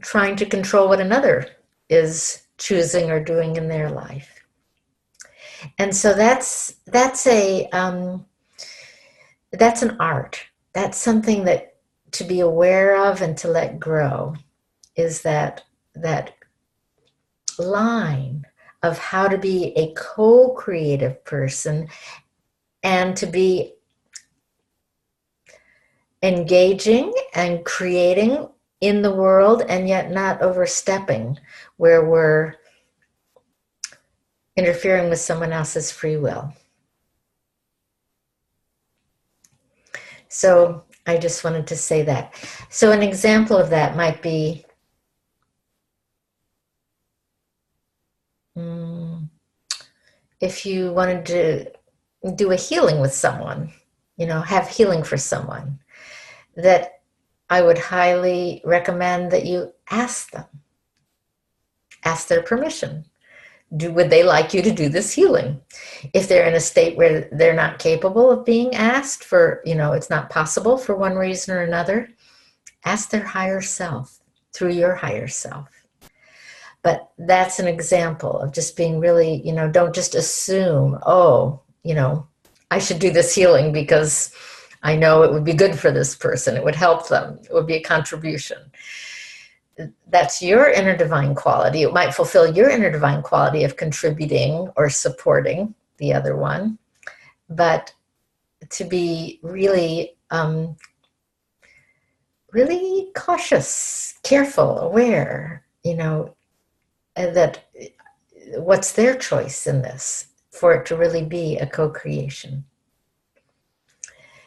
[SPEAKER 1] trying to control what another is choosing or doing in their life. And so that's an art. That's something that to be aware of and to let grow, is that line of how to be a co-creative person and to be engaging and creating in the world, and yet not overstepping where we're interfering with someone else's free will. So I just wanted to say that. So an example of that might be if you wanted to do a healing with someone, have healing for someone, that I would highly recommend that you ask them. Ask their permission. Would they like you to do this healing? If they're in a state where they're not capable of being asked for, it's not possible for one reason or another, ask their higher self through your higher self. But that's an example of just being really, don't just assume, I should do this healing because I know it would be good for this person. It would help them. It would be a contribution. That's your inner divine quality. It might fulfill your inner divine quality of contributing or supporting the other one. But to be really, really cautious, careful, aware, that what's their choice in this for it to really be a co-creation.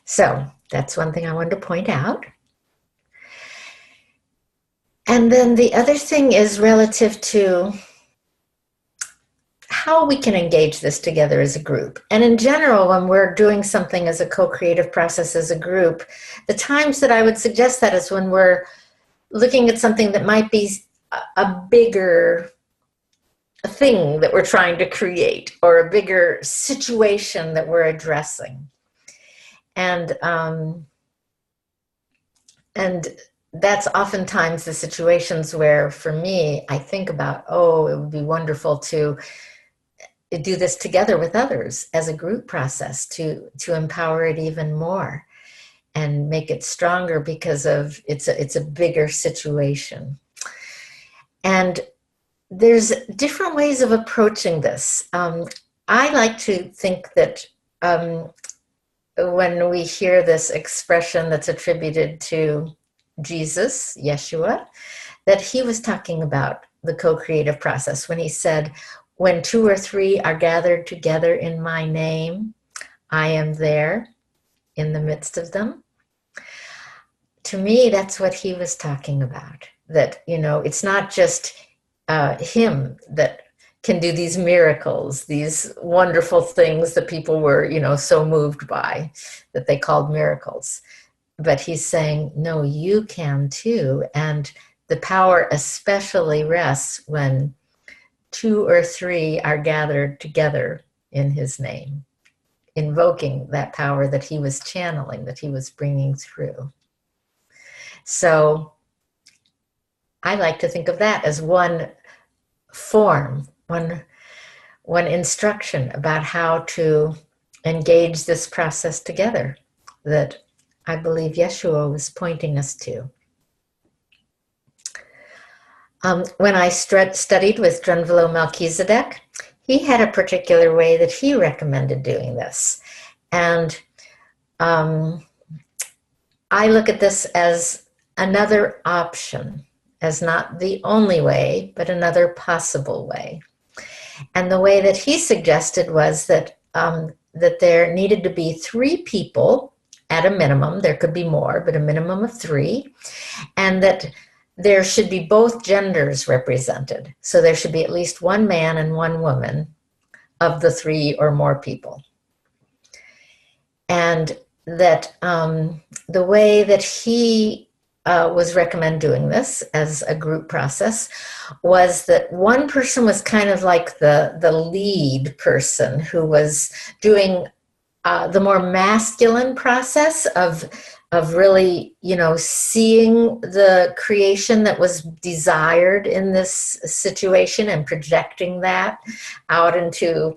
[SPEAKER 1] So that's one thing I wanted to point out. And then the other thing is relative to how we can engage this together as a group. And in general, when we're doing something as a co-creative process as a group, the times that I would suggest that is when we're looking at something that might be a bigger thing that we're trying to create, or a bigger situation that we're addressing. And that's oftentimes the situations where, for me, I think about, it would be wonderful to do this together with others as a group process to empower it even more and make it stronger because of it's a bigger situation. And there's different ways of approaching this. I like to think that when we hear this expression that's attributed to Jesus, Yeshua, that he was talking about the co-creative process when he said, when 2 or 3 are gathered together in my name, I am there in the midst of them. To me, that's what he was talking about. That, it's not just him that can do these miracles, these wonderful things that people were, so moved by, that they called miracles. But he's saying, no, you can too. And the power especially rests when 2 or 3 are gathered together in his name, invoking that power that he was channeling, that he was bringing through. So I like to think of that as one form, one instruction about how to engage this process together that I believe Yeshua was pointing us to. When I studied with Drunvalo Melchizedek, he had a particular way that he recommended doing this. And I look at this as another option, as not the only way, but another possible way. And the way that he suggested was that that there needed to be 3 people at a minimum. There could be more, but a minimum of 3, and that there should be both genders represented. So there should be at least 1 man and 1 woman of the 3 or more people. And that the way that he was recommend doing this as a group process was that one person was kind of like the lead person who was doing the more masculine process of really, seeing the creation that was desired in this situation and projecting that out into,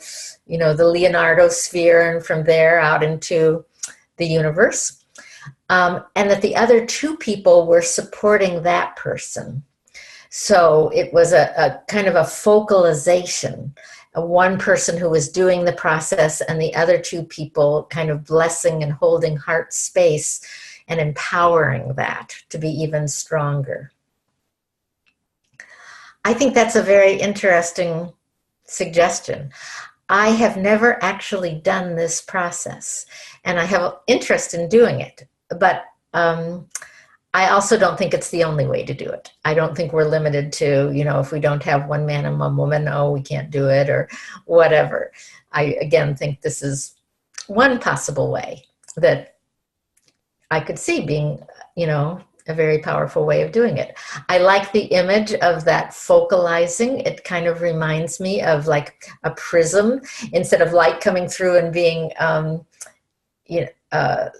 [SPEAKER 1] the Leonardo sphere, and from there out into the universe. And that the other 2 people were supporting that person. So it was a kind of a focalization, one person who was doing the process and the other 2 people kind of blessing and holding heart space and empowering that to be even stronger. I think that's a very interesting suggestion. I have never actually done this process, and I have interest in doing it. But I also don't think it's the only way to do it. I don't think we're limited to, if we don't have 1 man and 1 woman, oh, we can't do it or whatever. I, again, think this is one possible way that I could see being, a very powerful way of doing it. I like the image of that focalizing. It kind of reminds me of like a prism. Instead of light coming through and being,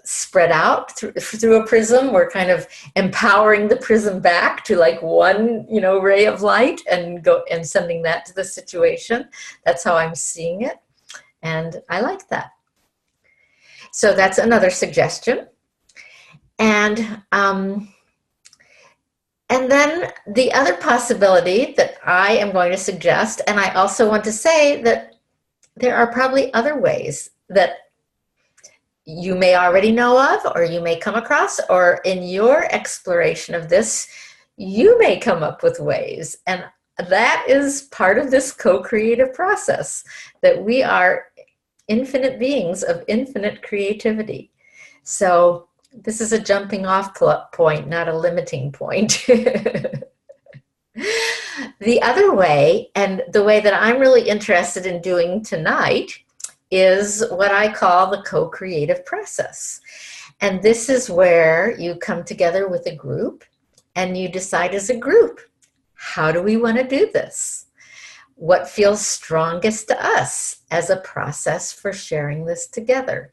[SPEAKER 1] spread out through a prism, we're kind of empowering the prism back to like one, ray of light and sending that to the situation. That's how I'm seeing it. And I like that. So that's another suggestion. And then the other possibility that I am going to suggest, and I also want to say that there are probably other ways that you may already know of, or you may come across, or in your exploration of this, you may come up with ways. And that is part of this co-creative process, that we are infinite beings of infinite creativity. So this is a jumping off point, not a limiting point. The other way, and the way that I'm really interested in doing tonight, is what I call the co-creative process. And this is where you come together with a group and you decide as a group, how do we want to do this? What feels strongest to us as a process for sharing this together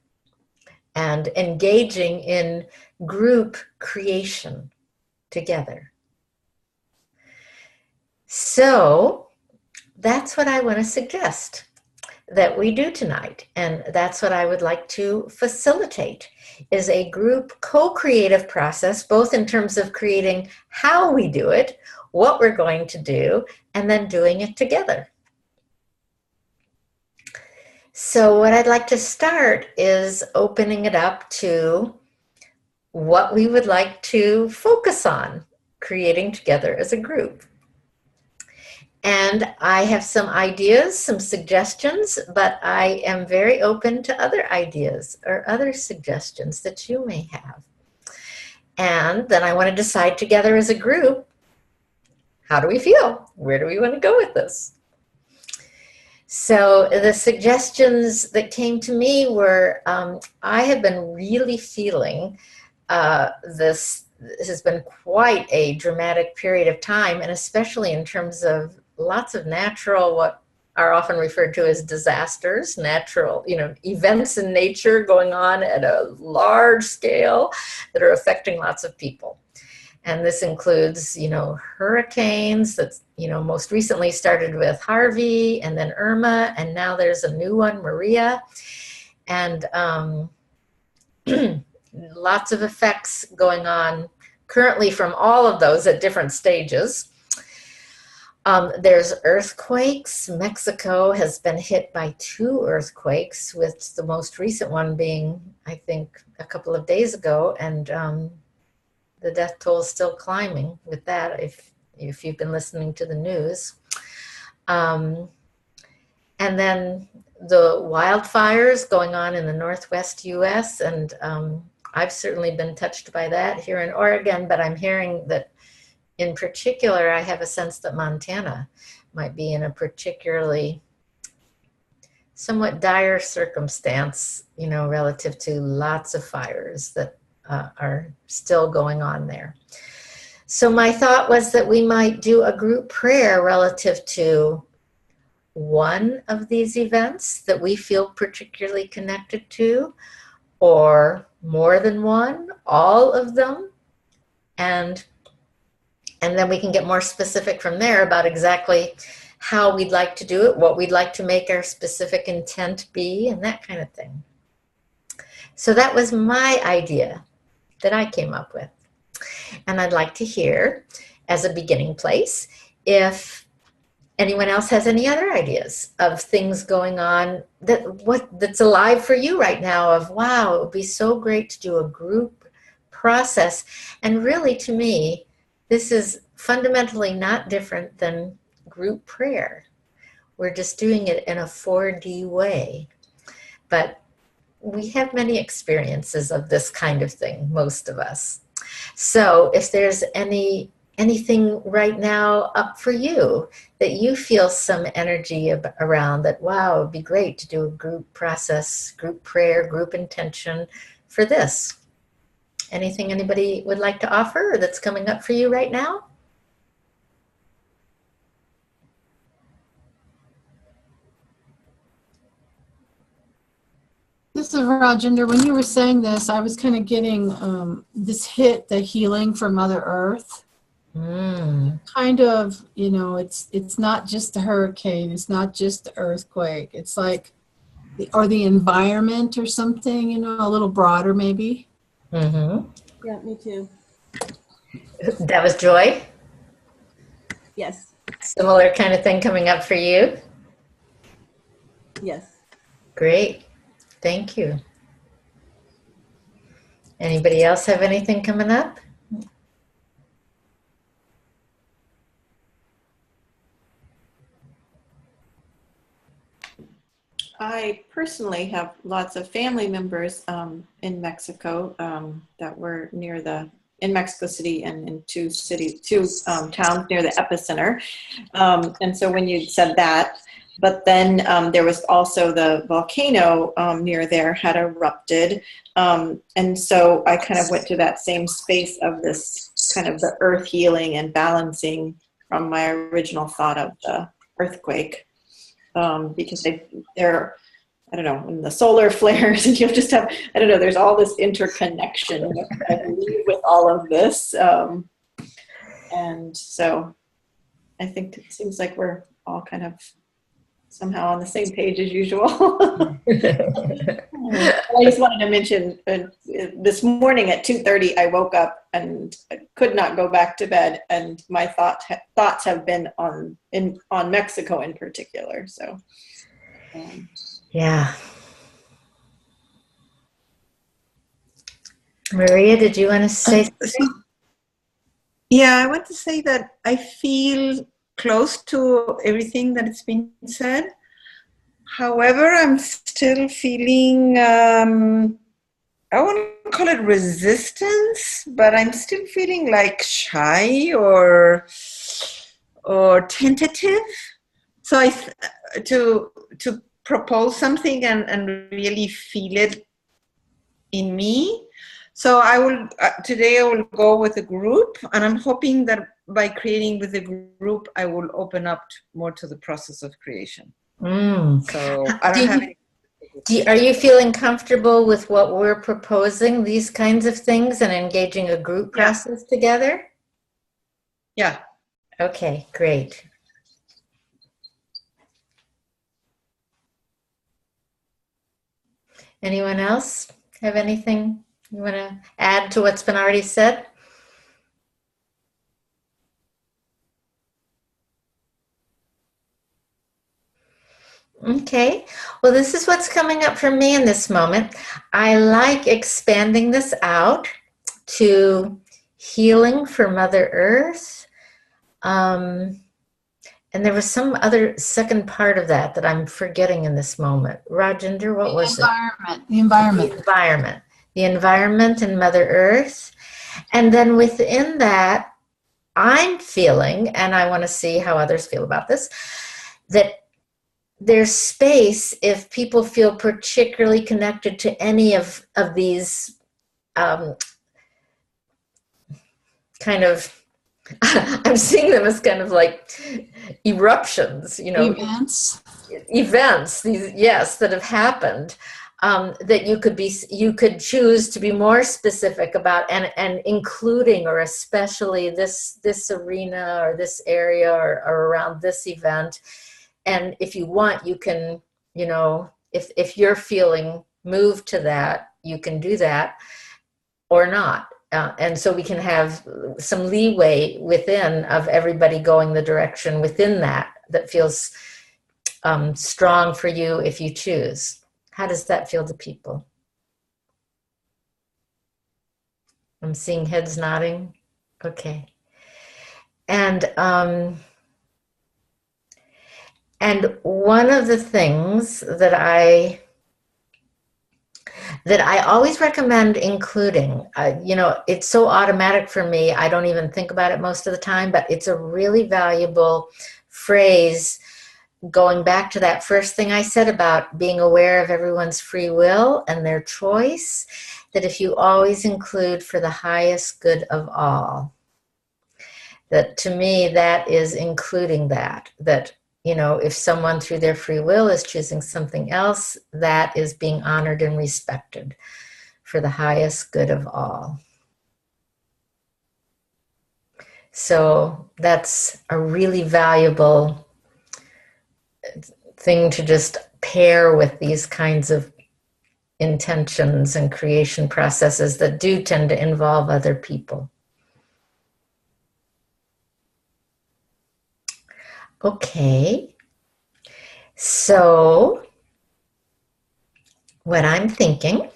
[SPEAKER 1] and engaging in group creation together? So that's what I want to suggest that we do tonight. And that's what I would like to facilitate, is a group co-creative process, both in terms of creating how we do it, what we're going to do, and then doing it together. So what I'd like to start is opening it up to what we would like to focus on creating together as a group. And I have some ideas, some suggestions, but I am very open to other ideas or other suggestions that you may have. And then I want to decide together as a group, how do we feel? Where do we want to go with this? So the suggestions that came to me were, I have been really feeling this has been quite a dramatic period of time, and especially in terms of lots of natural, what are often referred to as disasters, natural, events in nature going on at a large scale that are affecting lots of people. And this includes, hurricanes that, most recently started with Harvey and then Irma, and now there's a new one, Maria. And lots of effects going on currently from all of those at different stages. There's earthquakes. Mexico has been hit by 2 earthquakes, with the most recent one being, I think, a couple of days ago, and the death toll is still climbing with that, if you've been listening to the news. And then the wildfires going on in the Northwest US, and I've certainly been touched by that here in Oregon, but I'm hearing that in particular, I have a sense that Montana might be in a particularly somewhat dire circumstance, relative to lots of fires that are still going on there. So my thought was that we might do a group prayer relative to one of these events that we feel particularly connected to, or more than one, all of them, and then we can get more specific from there about exactly how we'd like to do it, what we'd like to make our specific intent be, and that kind of thing. So that was my idea that I came up with. And I'd like to hear, as a beginning place, if anyone else has any other ideas of things going on that's alive for you right now, of, wow, it would be so great to do a group process. And really, to me, this is fundamentally not different than group prayer. We're just doing it in a 4D way. But we have many experiences of this kind of thing, most of us. So if there's anything right now up for you that you feel some energy around, that, wow, it would be great to do a group process, group prayer, group intention for this. Anything anybody would like to offer, or that's coming up for you right now?
[SPEAKER 5] This is Rajender. When you were saying this, I was kind of getting this hit, the healing from Mother Earth. Kind of, it's not just the hurricane, it's not just the earthquake. It's like, the environment or something, a little broader maybe.
[SPEAKER 1] Mm-hmm.
[SPEAKER 4] Yeah, me too.
[SPEAKER 1] That was Joy?
[SPEAKER 4] Yes.
[SPEAKER 1] Similar kind of thing coming up for you?
[SPEAKER 4] Yes.
[SPEAKER 1] Great. Thank you. Anybody else have anything coming up?
[SPEAKER 6] I personally have lots of family members in Mexico that were in Mexico City and in two towns near the epicenter. And so when you said that, but then there was also the volcano near there had erupted. And so I kind of went to that same space of this kind of the earth healing and balancing from my original thought of the earthquake. Because they're, I don't know, in the solar flares, and you'll just have, I don't know, there's all this interconnection, I believe, with all of this. And so I think it seems like we're all kind of somehow on the same page as usual. I just wanted to mention this morning at 2:30, I woke up and could not go back to bed, and my thoughts have been on Mexico in particular. So,
[SPEAKER 1] yeah. Maria, did you want to say something?
[SPEAKER 3] Yeah, I want to say that I feel close to everything that has been said. However, I'm still feeling, I wouldn't call it resistance, but I'm still feeling like shy or tentative. So to propose something and really feel it in me. So I will today I will go with a group, and I'm hoping that by creating with a group, I will open up more to the process of creation. So I don't have any.
[SPEAKER 1] Are you feeling comfortable with what we're proposing, these kinds of things, and engaging a group process together?
[SPEAKER 3] Yeah.
[SPEAKER 1] Okay, great. Anyone else have anything You want to add to what's been already said? Okay, well, this is what's coming up for me in this moment. I like expanding this out to healing for Mother Earth. And there was some other second part of that that I'm forgetting in this moment. Rajendra, what was it?
[SPEAKER 5] The environment.
[SPEAKER 1] The environment. The environment and Mother Earth. And then within that, I'm feeling, and I want to see how others feel about this, that there's space if people feel particularly connected to any of these kind of, I'm seeing them as kind of like eruptions, you know, events, these, yes, that have happened, that you could choose to be more specific about and including or especially this arena or this area or around this event. And if you want, you can, you know, if you're feeling moved to that, you can do that or not. And so we can have some leeway within of everybody going the direction within that feels strong for you if you choose. How does that feel to people? I'm seeing heads nodding. Okay. And one of the things that I always recommend including, you know, it's so automatic for me, I don't even think about it most of the time, but it's a really valuable phrase going back to that first thing I said about being aware of everyone's free will and their choice, that if you always include for the highest good of all, that to me, that is including that, you know, if someone through their free will is choosing something else, that is being honored and respected for the highest good of all. So that's a really valuable thing to just pair with these kinds of intentions and creation processes that do tend to involve other people. Okay, so what I'm thinking,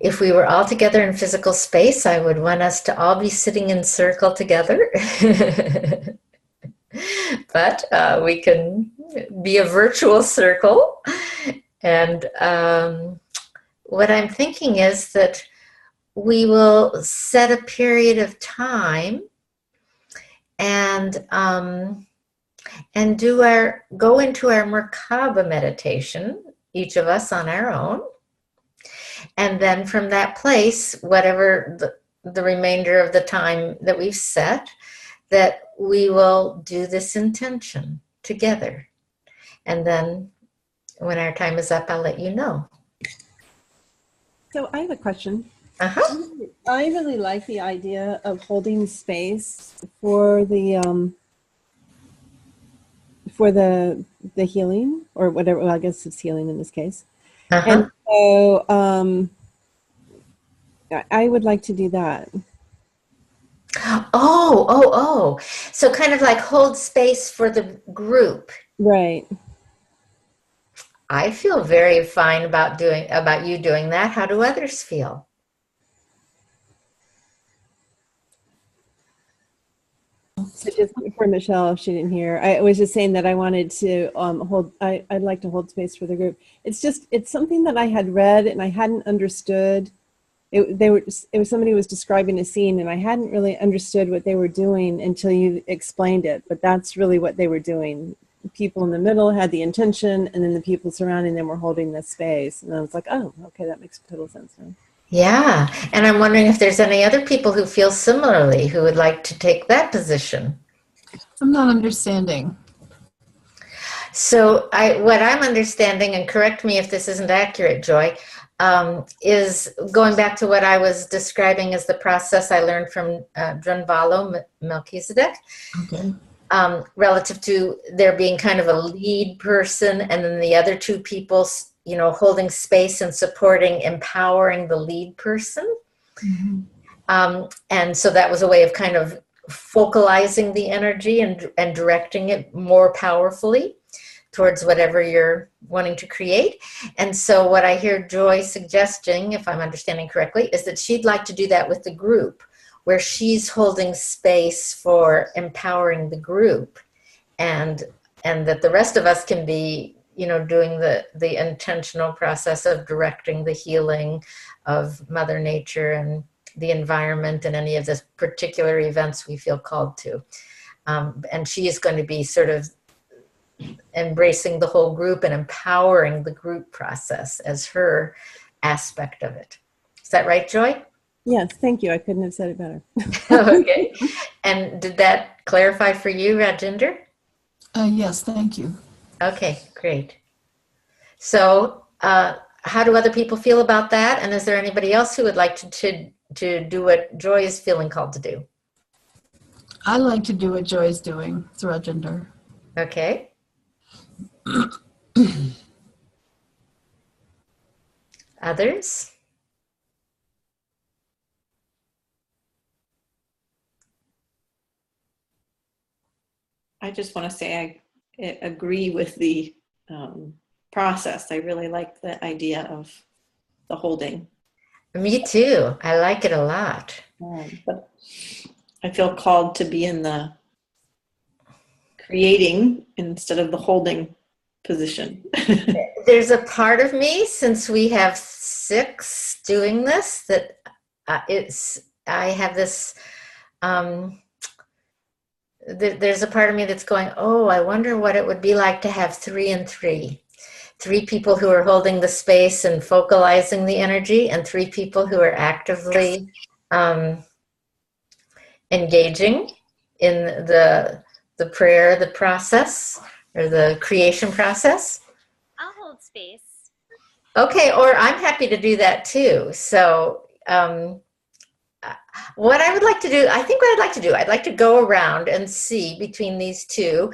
[SPEAKER 1] if we were all together in physical space, I would want us to all be sitting in circle together. But we can be a virtual circle. And what I'm thinking is that we will set a period of time and go into our Merkaba meditation, each of us on our own. And then from that place, whatever the remainder of the time that we've set, that we will do this intention together. And then when our time is up, I'll let you know.
[SPEAKER 4] So I have a question.
[SPEAKER 1] Uh-huh.
[SPEAKER 4] I really like the idea of holding space for the healing, or whatever. Well, I guess it's healing in this case.
[SPEAKER 1] Uh-huh.
[SPEAKER 4] And so I would like to do that.
[SPEAKER 1] Oh. So kind of like hold space for the group.
[SPEAKER 4] Right.
[SPEAKER 1] I feel very fine about you doing that. How do others feel?
[SPEAKER 4] So just for Michelle, if she didn't hear, I was just saying that I wanted to I'd like to hold space for the group. It's something that I had read and I hadn't understood. It was somebody who was describing a scene and I hadn't really understood what they were doing until you explained it. But that's really what they were doing. People in the middle had the intention, and then the people surrounding them were holding the space. And I was like, oh, okay, that makes total sense now.
[SPEAKER 1] Yeah, and I'm wondering if there's any other people who feel similarly who would like to take that position.
[SPEAKER 5] I'm not understanding.
[SPEAKER 1] So what I'm understanding, and correct me if this isn't accurate, Joy, is going back to what I was describing as the process I learned from Drunvalo Melchizedek.
[SPEAKER 5] Okay.
[SPEAKER 1] Relative to there being kind of a lead person and then the other two people holding space and supporting, empowering the lead person.
[SPEAKER 5] Mhm.
[SPEAKER 1] And so that was a way of kind of focalizing the energy and directing it more powerfully towards whatever you're wanting to create. And so what I hear Joy suggesting, if I'm understanding correctly, is that she'd like to do that with the group, where she's holding space for empowering the group, and that the rest of us can be, doing the intentional process of directing the healing of Mother Nature and the environment and any of the particular events we feel called to. And she is going to be sort of embracing the whole group and empowering the group process as her aspect of it. Is that right, Joy?
[SPEAKER 4] Yes, thank you. I couldn't have said it better.
[SPEAKER 1] Okay. And did that clarify for you, Rajinder?
[SPEAKER 5] Yes, thank you.
[SPEAKER 1] Okay, great. So how do other people feel about that? And is there anybody else who would like to do what Joy is feeling called to do?
[SPEAKER 5] I like to do what Joy's doing. It's Rajinder.
[SPEAKER 1] Okay. Others?
[SPEAKER 6] I just want to say I agree with the process. I really like the idea of the holding.
[SPEAKER 1] Me too. I like it a lot.
[SPEAKER 6] But I feel called to be in the creating instead of the holding position.
[SPEAKER 1] There's a part of me, since we have 6 doing this, that I have this, there's a part of me that's going, oh, I wonder what it would be like to have 3 and 3. 3 people who are holding the space and focalizing the energy, and 3 people who are actively engaging in the prayer, the process, or the creation process.
[SPEAKER 2] I'll hold space.
[SPEAKER 1] Okay, or I'm happy to do that too. So what I would like to do, I'd like to go around and see between these two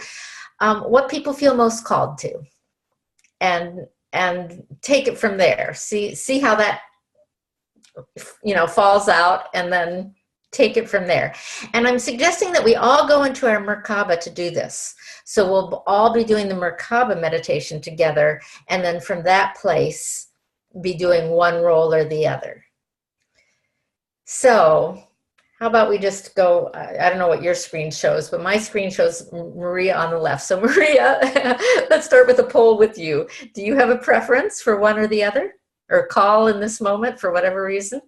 [SPEAKER 1] what people feel most called to, and take it from there. See how that falls out, and then take it from there. And I'm suggesting that we all go into our Merkaba to do this. So we'll all be doing the Merkaba meditation together, and then from that place be doing one role or the other. So how about we just go, I don't know what your screen shows, but my screen shows Maria on the left. So Maria, let's start with a poll with you. Do you have a preference for one or the other, or call in this moment for whatever reason?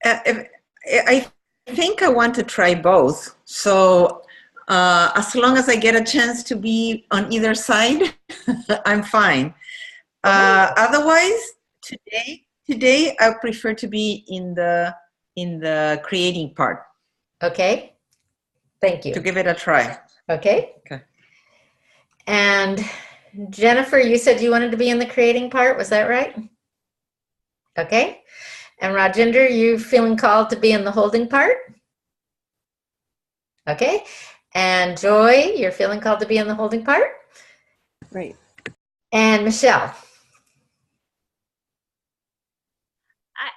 [SPEAKER 3] I think I want to try both. So as long as I get a chance to be on either side, I'm fine. Otherwise, today I prefer to be in the creating part.
[SPEAKER 1] Okay. Thank you.
[SPEAKER 3] To give it a try.
[SPEAKER 1] Okay.
[SPEAKER 3] Okay.
[SPEAKER 1] And Jennifer, you said you wanted to be in the creating part. Was that right? Okay. And Rajinder, you feeling called to be in the holding part? Okay. And Joy, you're feeling called to be in the holding part?
[SPEAKER 4] Great.
[SPEAKER 1] And Michelle?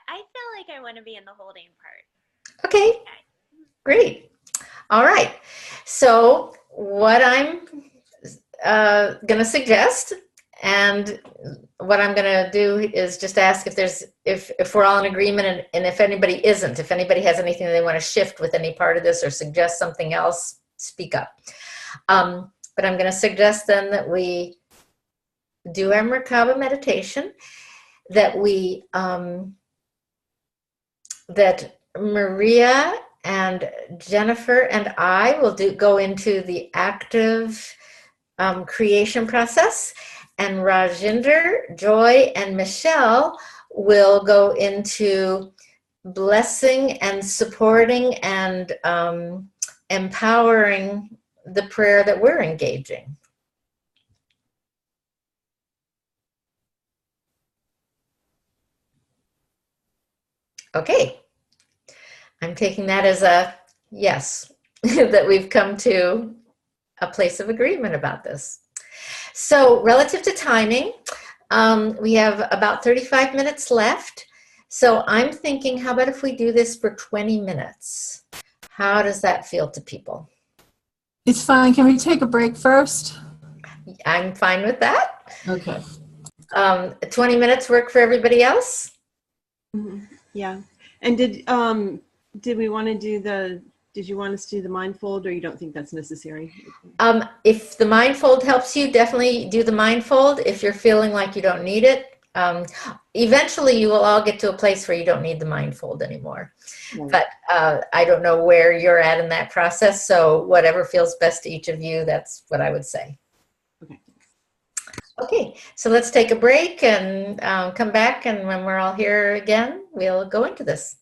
[SPEAKER 2] I feel like I want to be in the holding part.
[SPEAKER 1] Okay. Great. All right. So what I'm going to suggest, and what I'm going to do is just ask if we're all in agreement, and if anybody isn't, if anybody has anything they want to shift with any part of this or suggest something else, speak up. But I'm going to suggest then that we do our Merkaba meditation, that we that Maria and Jennifer and I will go into the active creation process, and Rajinder, Joy, and Michelle will go into blessing and supporting and empowering the prayer that we're engaging. Okay, I'm taking that as a yes, that we've come to a place of agreement about this. So relative to timing, we have about 35 minutes left. So I'm thinking, how about if we do this for 20 minutes? How does that feel to people?
[SPEAKER 5] It's fine. Can we take a break first?
[SPEAKER 1] I'm fine with that.
[SPEAKER 5] Okay.
[SPEAKER 1] 20 minutes work for everybody else?
[SPEAKER 4] Mhm. Yeah. And did we want to do did you want us to do the mindfold, or you don't think that's necessary?
[SPEAKER 1] If the mindfold helps you, definitely do the mindfold. If you're feeling like you don't need it, eventually you will all get to a place where you don't need the mindfold anymore.
[SPEAKER 6] Right.
[SPEAKER 1] But I don't know where you're at in that process. So whatever feels best to each of you, that's what I would say.
[SPEAKER 4] Okay.
[SPEAKER 1] Okay, so let's take a break and come back. And when we're all here again, we'll go into this.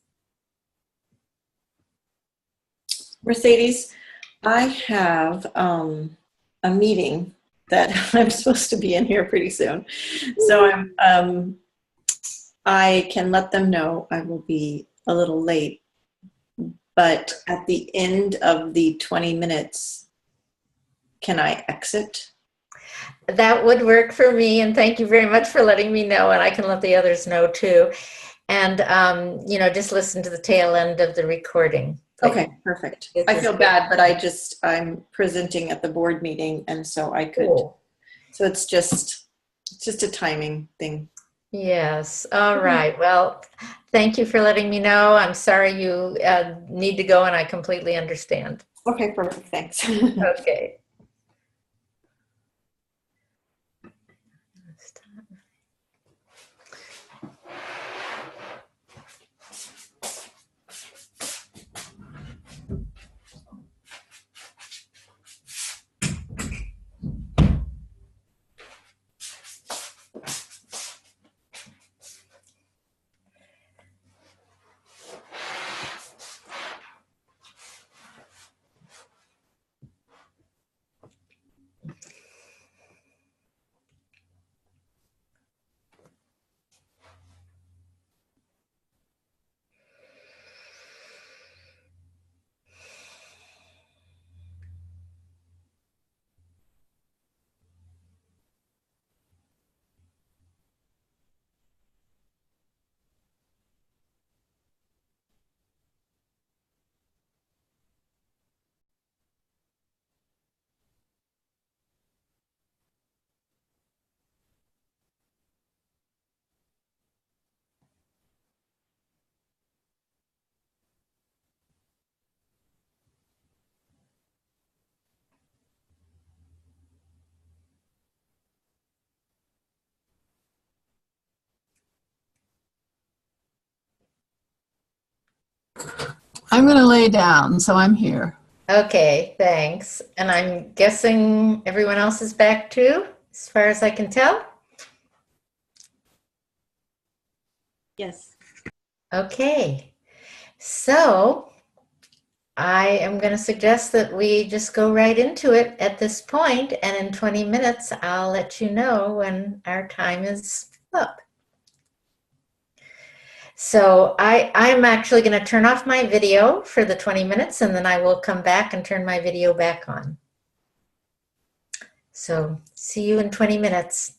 [SPEAKER 6] Mercedes, I have a meeting that I'm supposed to be in here pretty soon. So I can let them know I will be a little late. But at the end of the 20 minutes, can I exit?
[SPEAKER 1] That would work for me. And thank you very much for letting me know. And I can let the others know too. And, just listen to the tail end of the recording.
[SPEAKER 6] Okay, perfect. I feel bad, but I'm presenting at the board meeting, and so I could.
[SPEAKER 1] Cool.
[SPEAKER 6] So it's just a timing thing.
[SPEAKER 1] Yes. All right. Well, thank you for letting me know. I'm sorry you need to go, and I completely understand.
[SPEAKER 6] Okay, perfect. Thanks.
[SPEAKER 1] Okay.
[SPEAKER 5] I'm going to lay down, so I'm here.
[SPEAKER 1] Okay, thanks. And I'm guessing everyone else is back too, as far as I can tell.
[SPEAKER 4] Yes.
[SPEAKER 1] Okay. So I am going to suggest that we just go right into it at this point, and in 20 minutes, I'll let you know when our time is up. So I'm actually going to turn off my video for the 20 minutes, and then I will come back and turn my video back on. So see you in 20 minutes.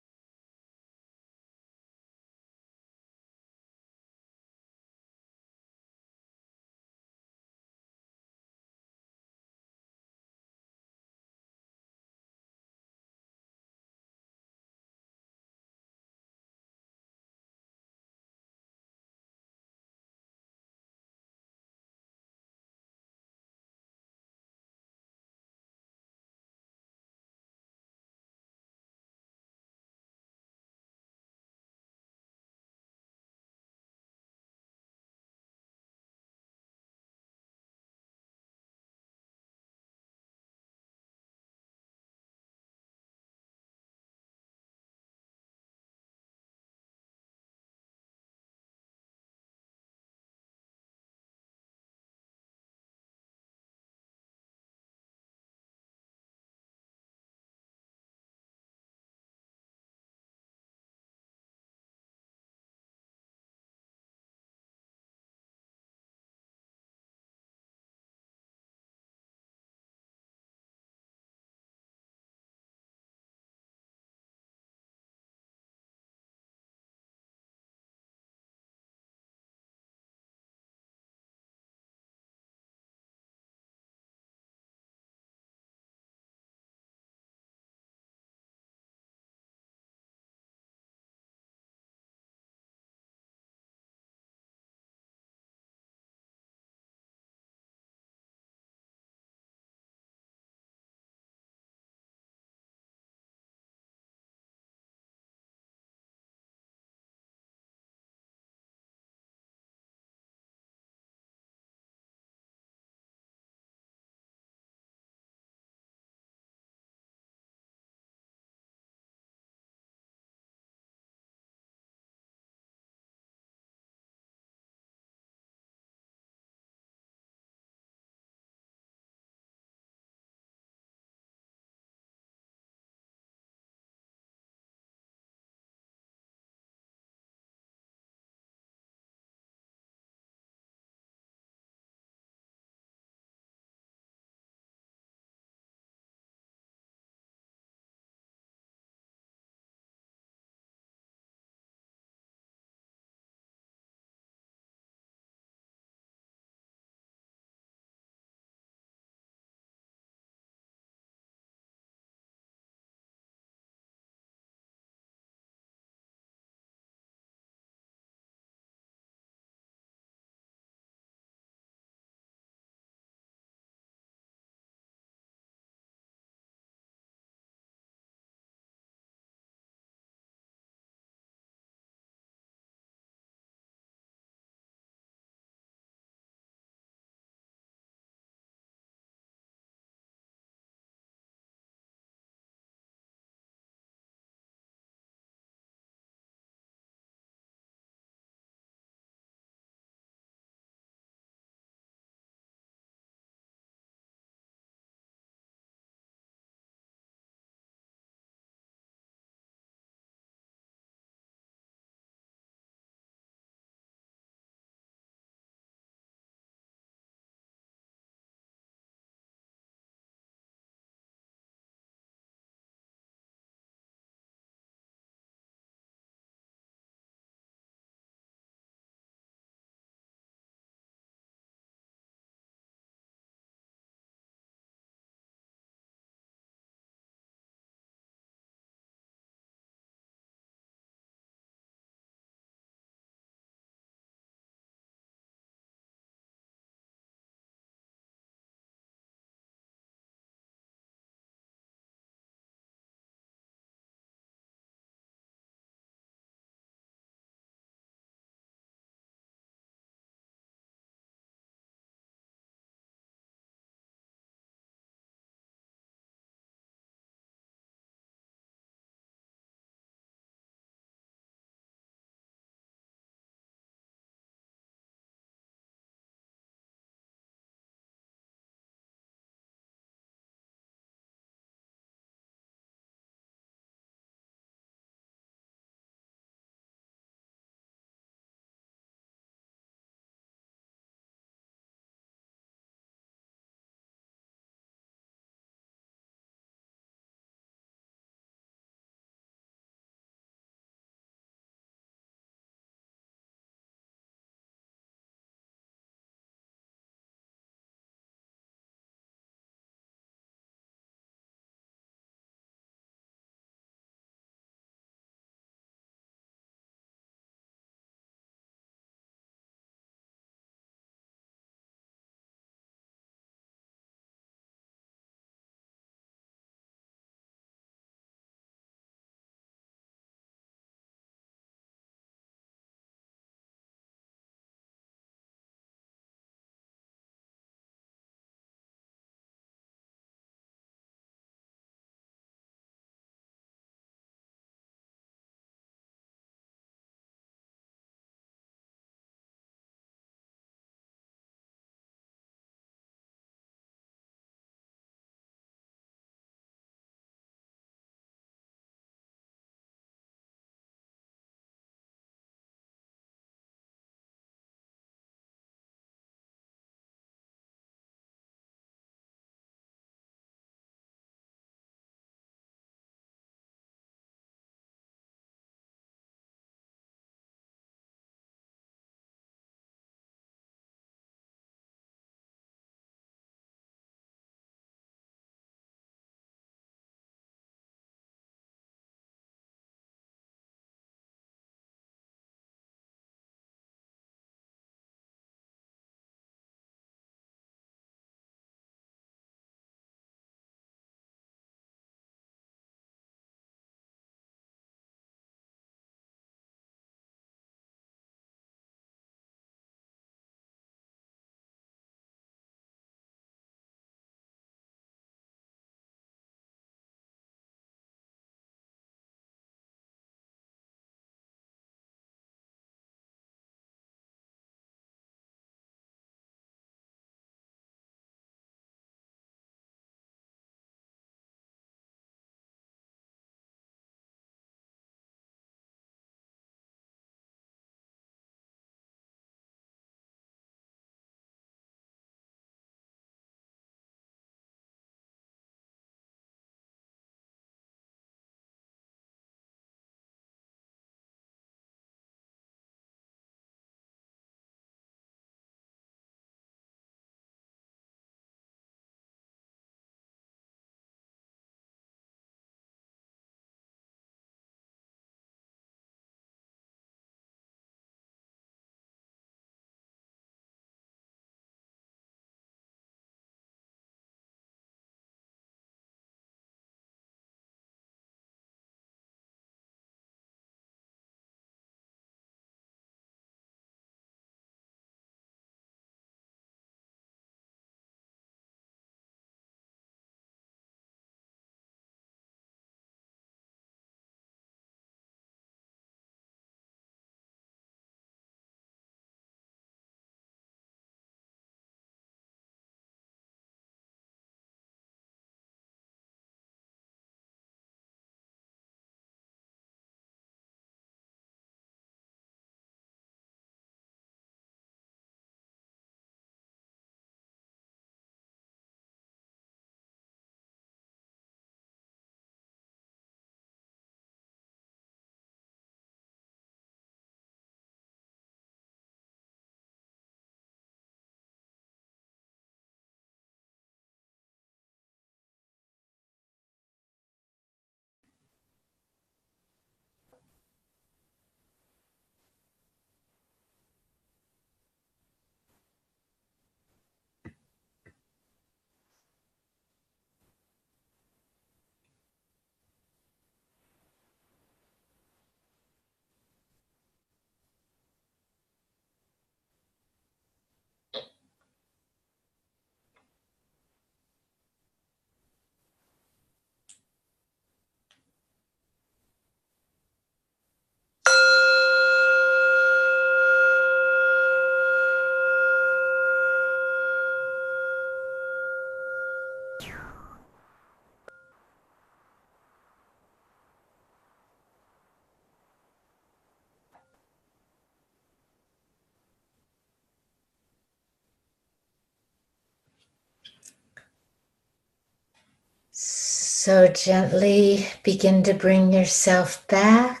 [SPEAKER 1] So gently begin to bring yourself back.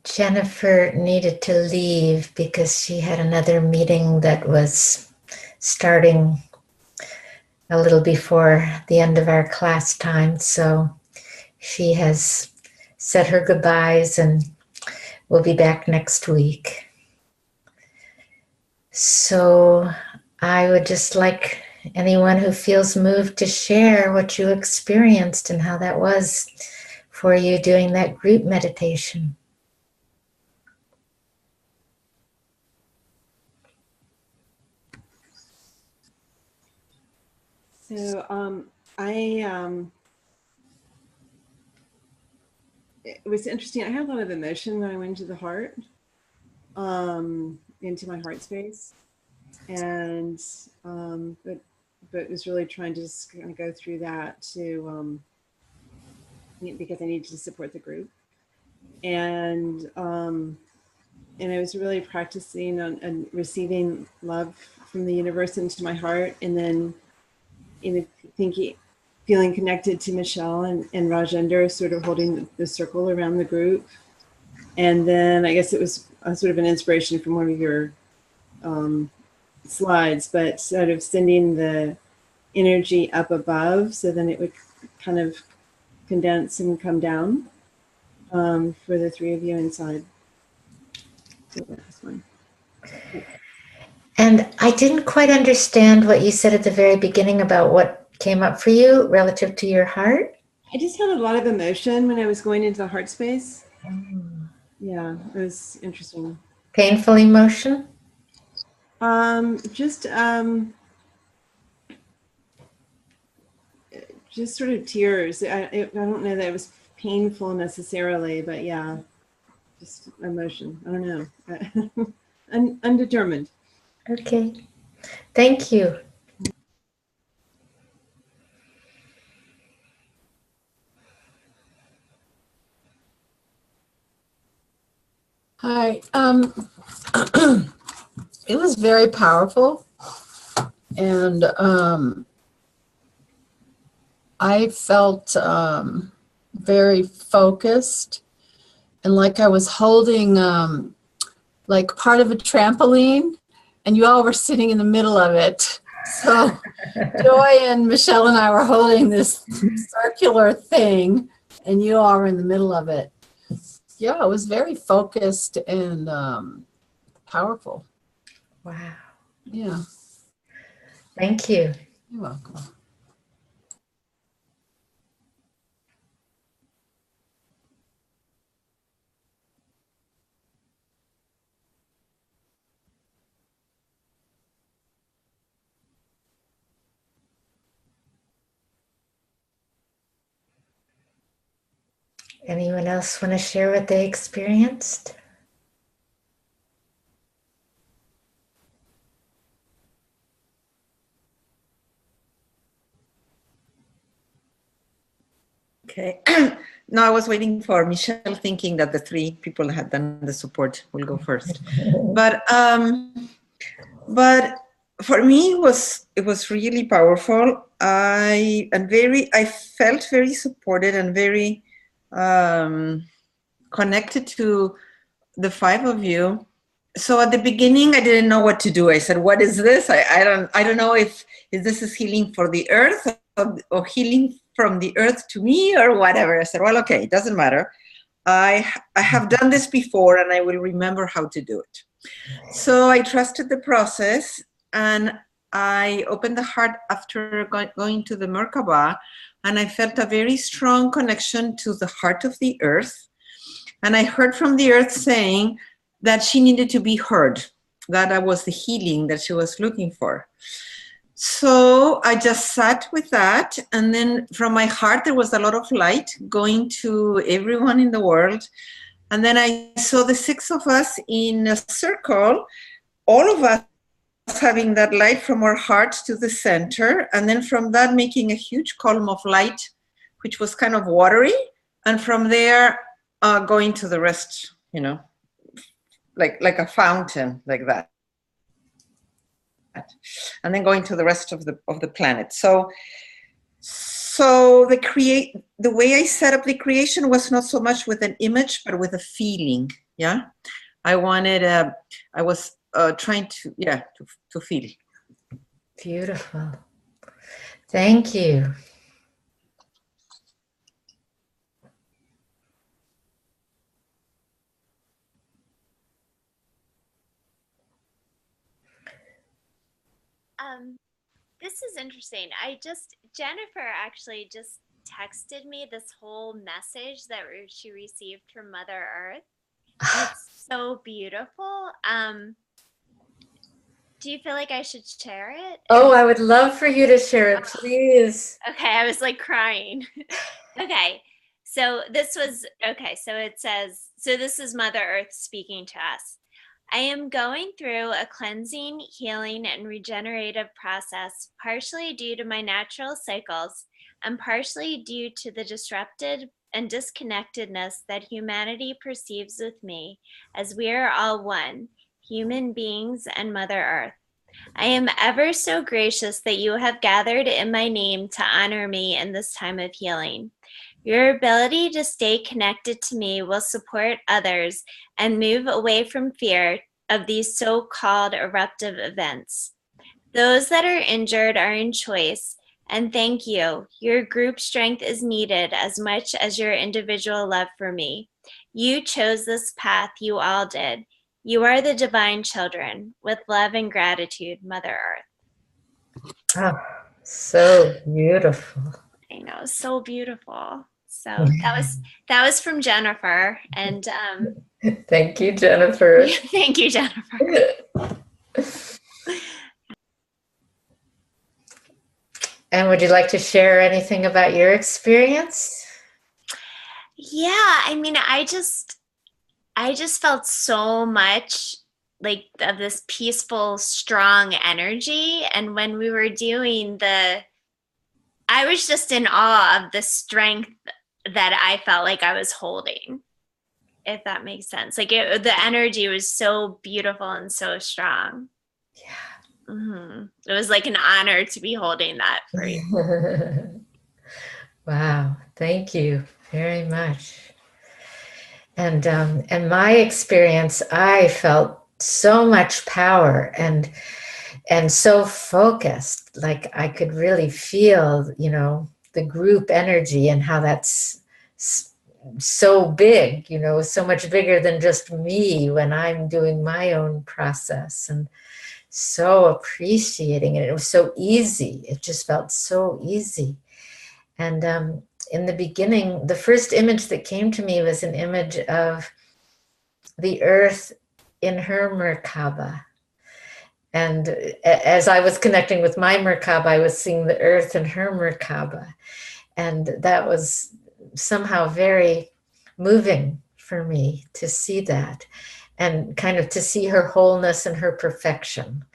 [SPEAKER 1] Jennifer needed to leave because she had another meeting that was starting a little before the end of our class time. So she has said her goodbyes and we'll be back next week. So I would just like anyone who feels moved to share what you experienced and how that was for you doing that group meditation.
[SPEAKER 4] So it was interesting. I had a lot of emotion when I went into the heart, into my heart space, and but was really trying to just kind of go through that to because I needed to support the group, and I was really practicing on receiving love from the universe into my heart, and then feeling connected to Michelle and Rajender, sort of holding the circle around the group. And then I guess it was sort of an inspiration from one of your slides, but sort of sending the energy up above so then it would kind of condense and come down for the three of you inside. So that's one.
[SPEAKER 1] And I didn't quite understand what you said at the very beginning about what came up for you relative to your heart.
[SPEAKER 4] I just had a lot of emotion when I was going into the heart space. Yeah, it was interesting.
[SPEAKER 1] Painful emotion?
[SPEAKER 4] Just sort of tears. I don't know that it was painful necessarily, but yeah, just emotion. I don't know. Undetermined.
[SPEAKER 1] Okay. Thank you.
[SPEAKER 5] Hi. It was very powerful, and I felt very focused, and like I was holding like part of a trampoline, and you all were sitting in the middle of it. So Joy and Michelle and I were holding this circular thing, and you all were in the middle of it. Yeah, it was very focused and powerful.
[SPEAKER 1] Wow.
[SPEAKER 5] Yeah.
[SPEAKER 1] Thank you.
[SPEAKER 5] You're welcome.
[SPEAKER 1] Anyone else want to share what they experienced?
[SPEAKER 3] Okay. No, I was waiting for Michelle, thinking that the three people had done the support will go first. But for me, it was really powerful. I felt very supported and very connected to the five of you. So at the beginning, I didn't know what to do. I said, "What is this? I don't know if this is healing for the earth or healing from the earth to me or whatever." I said, "Well, okay, it doesn't matter. I have done this before, and I will remember how to do it." So I trusted the process, and I opened the heart after going to the Merkaba, and I felt a very strong connection to the heart of the earth. And I heard from the earth saying that she needed to be heard, that was the healing that she was looking for. So I just sat with that. And then from my heart, there was a lot of light going to everyone in the world. And then I saw the 6 of us in a circle, all of us having that light from our hearts to the center. And then from that, making a huge column of light, which was kind of watery. And from there, going to the rest, you know, like a fountain, like that. And then going to the rest of the planet. So the way I set up the creation was not so much with an image, but with a feeling. Yeah, I was trying to feel.
[SPEAKER 1] Beautiful. Thank you.
[SPEAKER 2] This is interesting. Jennifer actually just texted me this whole message that she received from Mother Earth. It's so beautiful. Do you feel like I should share it?
[SPEAKER 1] Oh, I would love for you to share it, please.
[SPEAKER 2] Okay, I was like crying. Okay, so it says, this is Mother Earth speaking to us. I am going through a cleansing, healing, and regenerative process, partially due to my natural cycles and partially due to the disrupted and disconnectedness that humanity perceives with me, as we are all one, human beings and Mother Earth. I am ever so gracious that you have gathered in my name to honor me in this time of healing. Your ability to stay connected to me will support others and move away from fear of these so-called eruptive events. Those that are injured are in choice, and thank you. Your group strength is needed as much as your individual love for me. You chose this path, you all did. You are the divine children. With love and gratitude, Mother Earth.
[SPEAKER 1] Oh, so beautiful.
[SPEAKER 2] I know, so beautiful. So that was from Jennifer, and
[SPEAKER 1] thank you, Jennifer.
[SPEAKER 2] Thank you, Jennifer.
[SPEAKER 1] And would you like to share anything about your experience?
[SPEAKER 2] Yeah, I mean, I just felt so much like of this peaceful, strong energy, and when we were doing I was just in awe of the strength that I felt like I was holding, if that makes sense. Like the energy was so beautiful and so strong. Yeah. Mm-hmm. It was like an honor to be holding that for you.
[SPEAKER 1] Wow. Thank you very much. And my experience, I felt so much power and so focused, like I could really feel, you know, the group energy and how that's so big, you know, so much bigger than just me when I'm doing my own process, and so appreciating it. It was so easy. It just felt so easy. And in the beginning, the first image that came to me was an image of the earth in her Merkaba. And as I was connecting with my Merkaba, I was seeing the earth in her Merkaba. And that was somehow very moving for me to see that, and kind of to see her wholeness and her perfection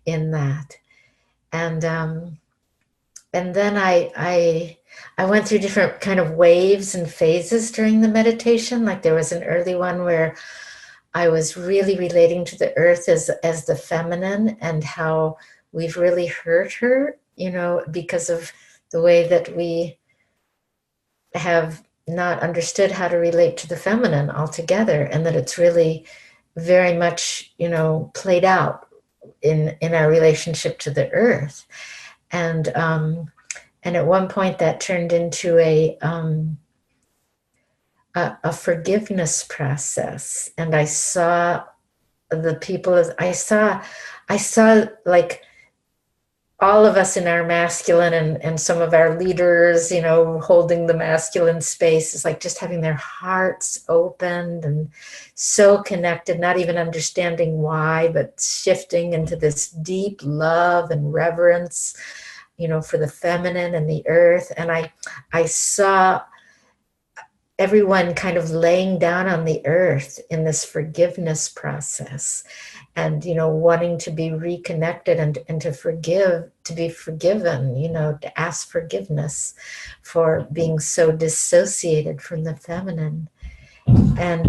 [SPEAKER 1] in that. And then I went through different kind of waves and phases during the meditation. Like there was an early one where I was really relating to the earth as the feminine, and how we've really hurt her, you know, because of the way that we have not understood how to relate to the feminine altogether, and that it's really very much, you know, played out in our relationship to the earth. And at one point that turned into a forgiveness process. And I saw the people I saw like all of us in our masculine and some of our leaders, you know, holding the masculine space is like just having their hearts opened and so connected, not even understanding why, but shifting into this deep love and reverence, you know, for the feminine and the earth. And I saw everyone kind of laying down on the earth in this forgiveness process, and, you know, wanting to be reconnected and to forgive, to be forgiven, you know, to ask forgiveness for being so dissociated from the feminine. And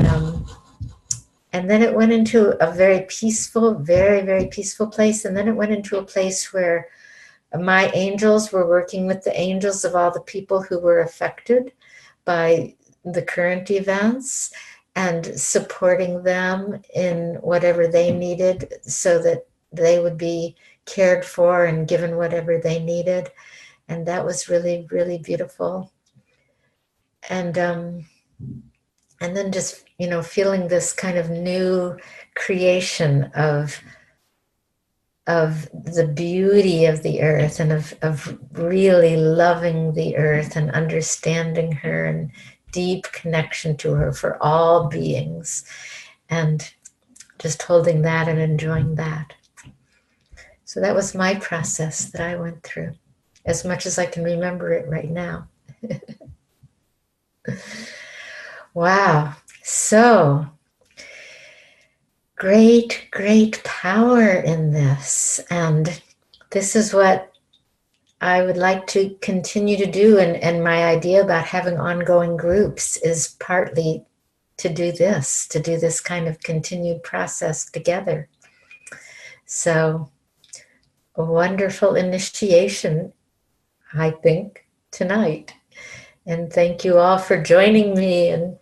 [SPEAKER 1] then it went into a very peaceful, very, very peaceful place. And then it went into a place where my angels were working with the angels of all the people who were affected by the current events and supporting them in whatever they needed so that they would be cared for and given whatever they needed. And that was really, really beautiful. And then just, you know, feeling this kind of new creation of the beauty of the earth and of really loving the earth and understanding her and deep connection to her for all beings, and just holding that and enjoying that. So that was my process that I went through, as much as I can remember it right now. Wow. So great, great power in this. And this is what I would like to continue to do. And my idea about having ongoing groups is partly to do this kind of continued process together. So a wonderful initiation, I think, tonight. And thank you all for joining me and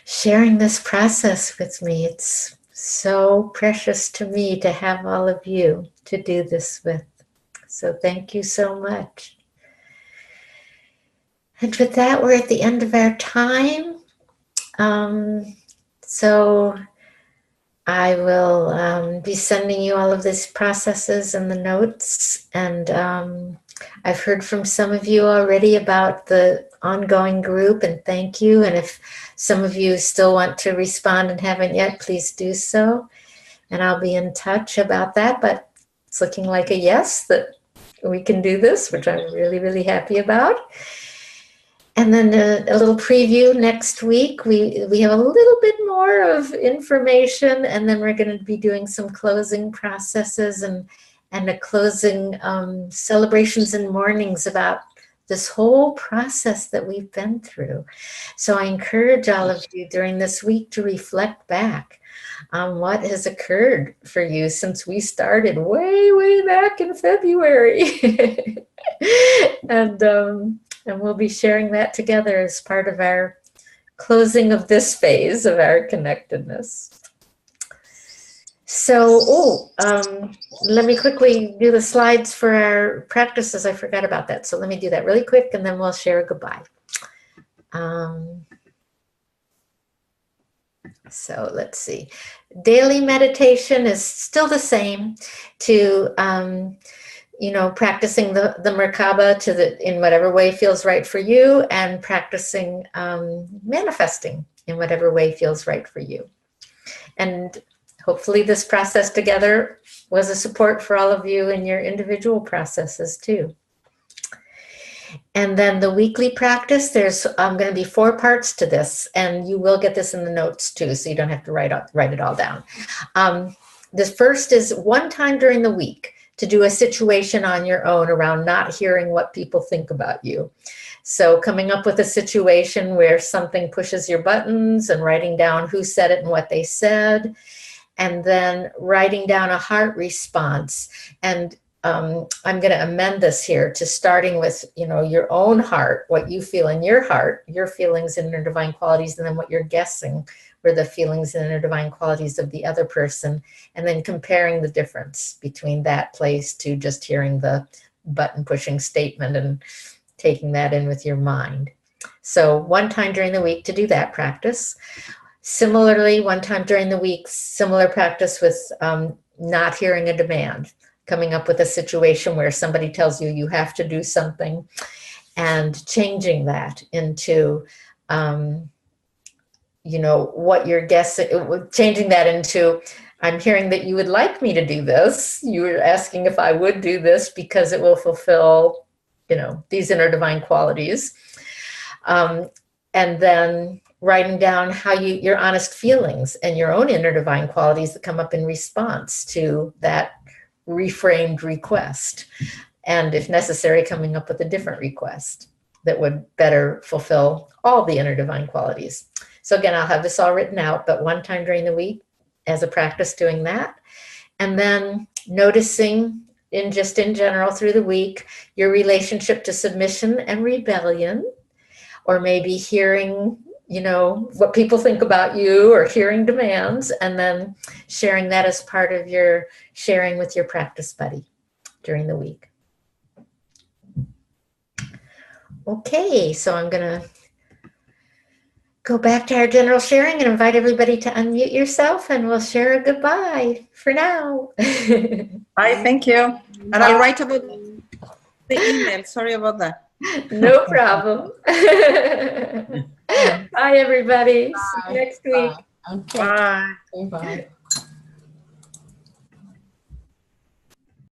[SPEAKER 1] sharing this process with me. It's so precious to me to have all of you to do this with. So thank you so much. And with that, we're at the end of our time. So I will be sending you all of these processes and the notes. And I've heard from some of you already about the ongoing group, and thank you. And if some of you still want to respond and haven't yet, please do so. And I'll be in touch about that. But it's looking like a yes, that we can do this, which I'm really, really happy about. And then a little preview next week. We have a little bit more of information, and then we're going to be doing some closing processes and a closing celebrations and mornings about this whole process that we've been through. So I encourage all of you during this week to reflect back on what has occurred for you since we started way, way back in February. And we'll be sharing that together as part of our closing of this phase of our connectedness. So, let me quickly do the slides for our practices. I forgot about that. So let me do that really quick, and then we'll share a goodbye. So let's see. Daily meditation is still the same to, you know, practicing the Merkaba in whatever way feels right for you, and practicing manifesting in whatever way feels right for you. And hopefully this process together was a support for all of you in your individual processes too. And then the weekly practice, there's going to be 4 parts to this, and you will get this in the notes too, so you don't have to write it all down. The first is one time during the week to do a situation on your own around not hearing what people think about you. So coming up with a situation where something pushes your buttons and writing down who said it and what they said, and then writing down a heart response. And I'm going to amend this here to starting with, you know, your own heart, what you feel in your heart, your feelings and inner divine qualities, and then what you're guessing were the feelings and inner divine qualities of the other person, and then comparing the difference between that place to just hearing the button pushing statement and taking that in with your mind. So one time during the week to do that practice. Similarly, one time during the week, similar practice with not hearing a demand. coming up with a situation where somebody tells you you have to do something, and changing that into, what you're guessing, changing that into, I'm hearing that you would like me to do this. You were asking if I would do this because it will fulfill, these inner divine qualities. And then writing down how your honest feelings and your own inner divine qualities that come up in response to that reframed request. And if necessary, coming up with a different request that would better fulfill all the inner divine qualities. So again, I'll have this all written out, but one time during the week as a practice doing that. And then noticing in general through the week, your relationship to submission and rebellion, or maybe hearing, what people think about you, or hearing demands, and then sharing that as part of your sharing with your practice buddy during the week. Okay, so I'm going to go back to our general sharing and invite everybody to unmute yourself, and we'll share a goodbye for now.
[SPEAKER 3] Bye, thank you. And I'll write about the email. Sorry about that.
[SPEAKER 1] No problem. Bye, everybody.
[SPEAKER 5] Bye.
[SPEAKER 1] See you next week.
[SPEAKER 5] Okay.
[SPEAKER 3] Bye.
[SPEAKER 5] Bye.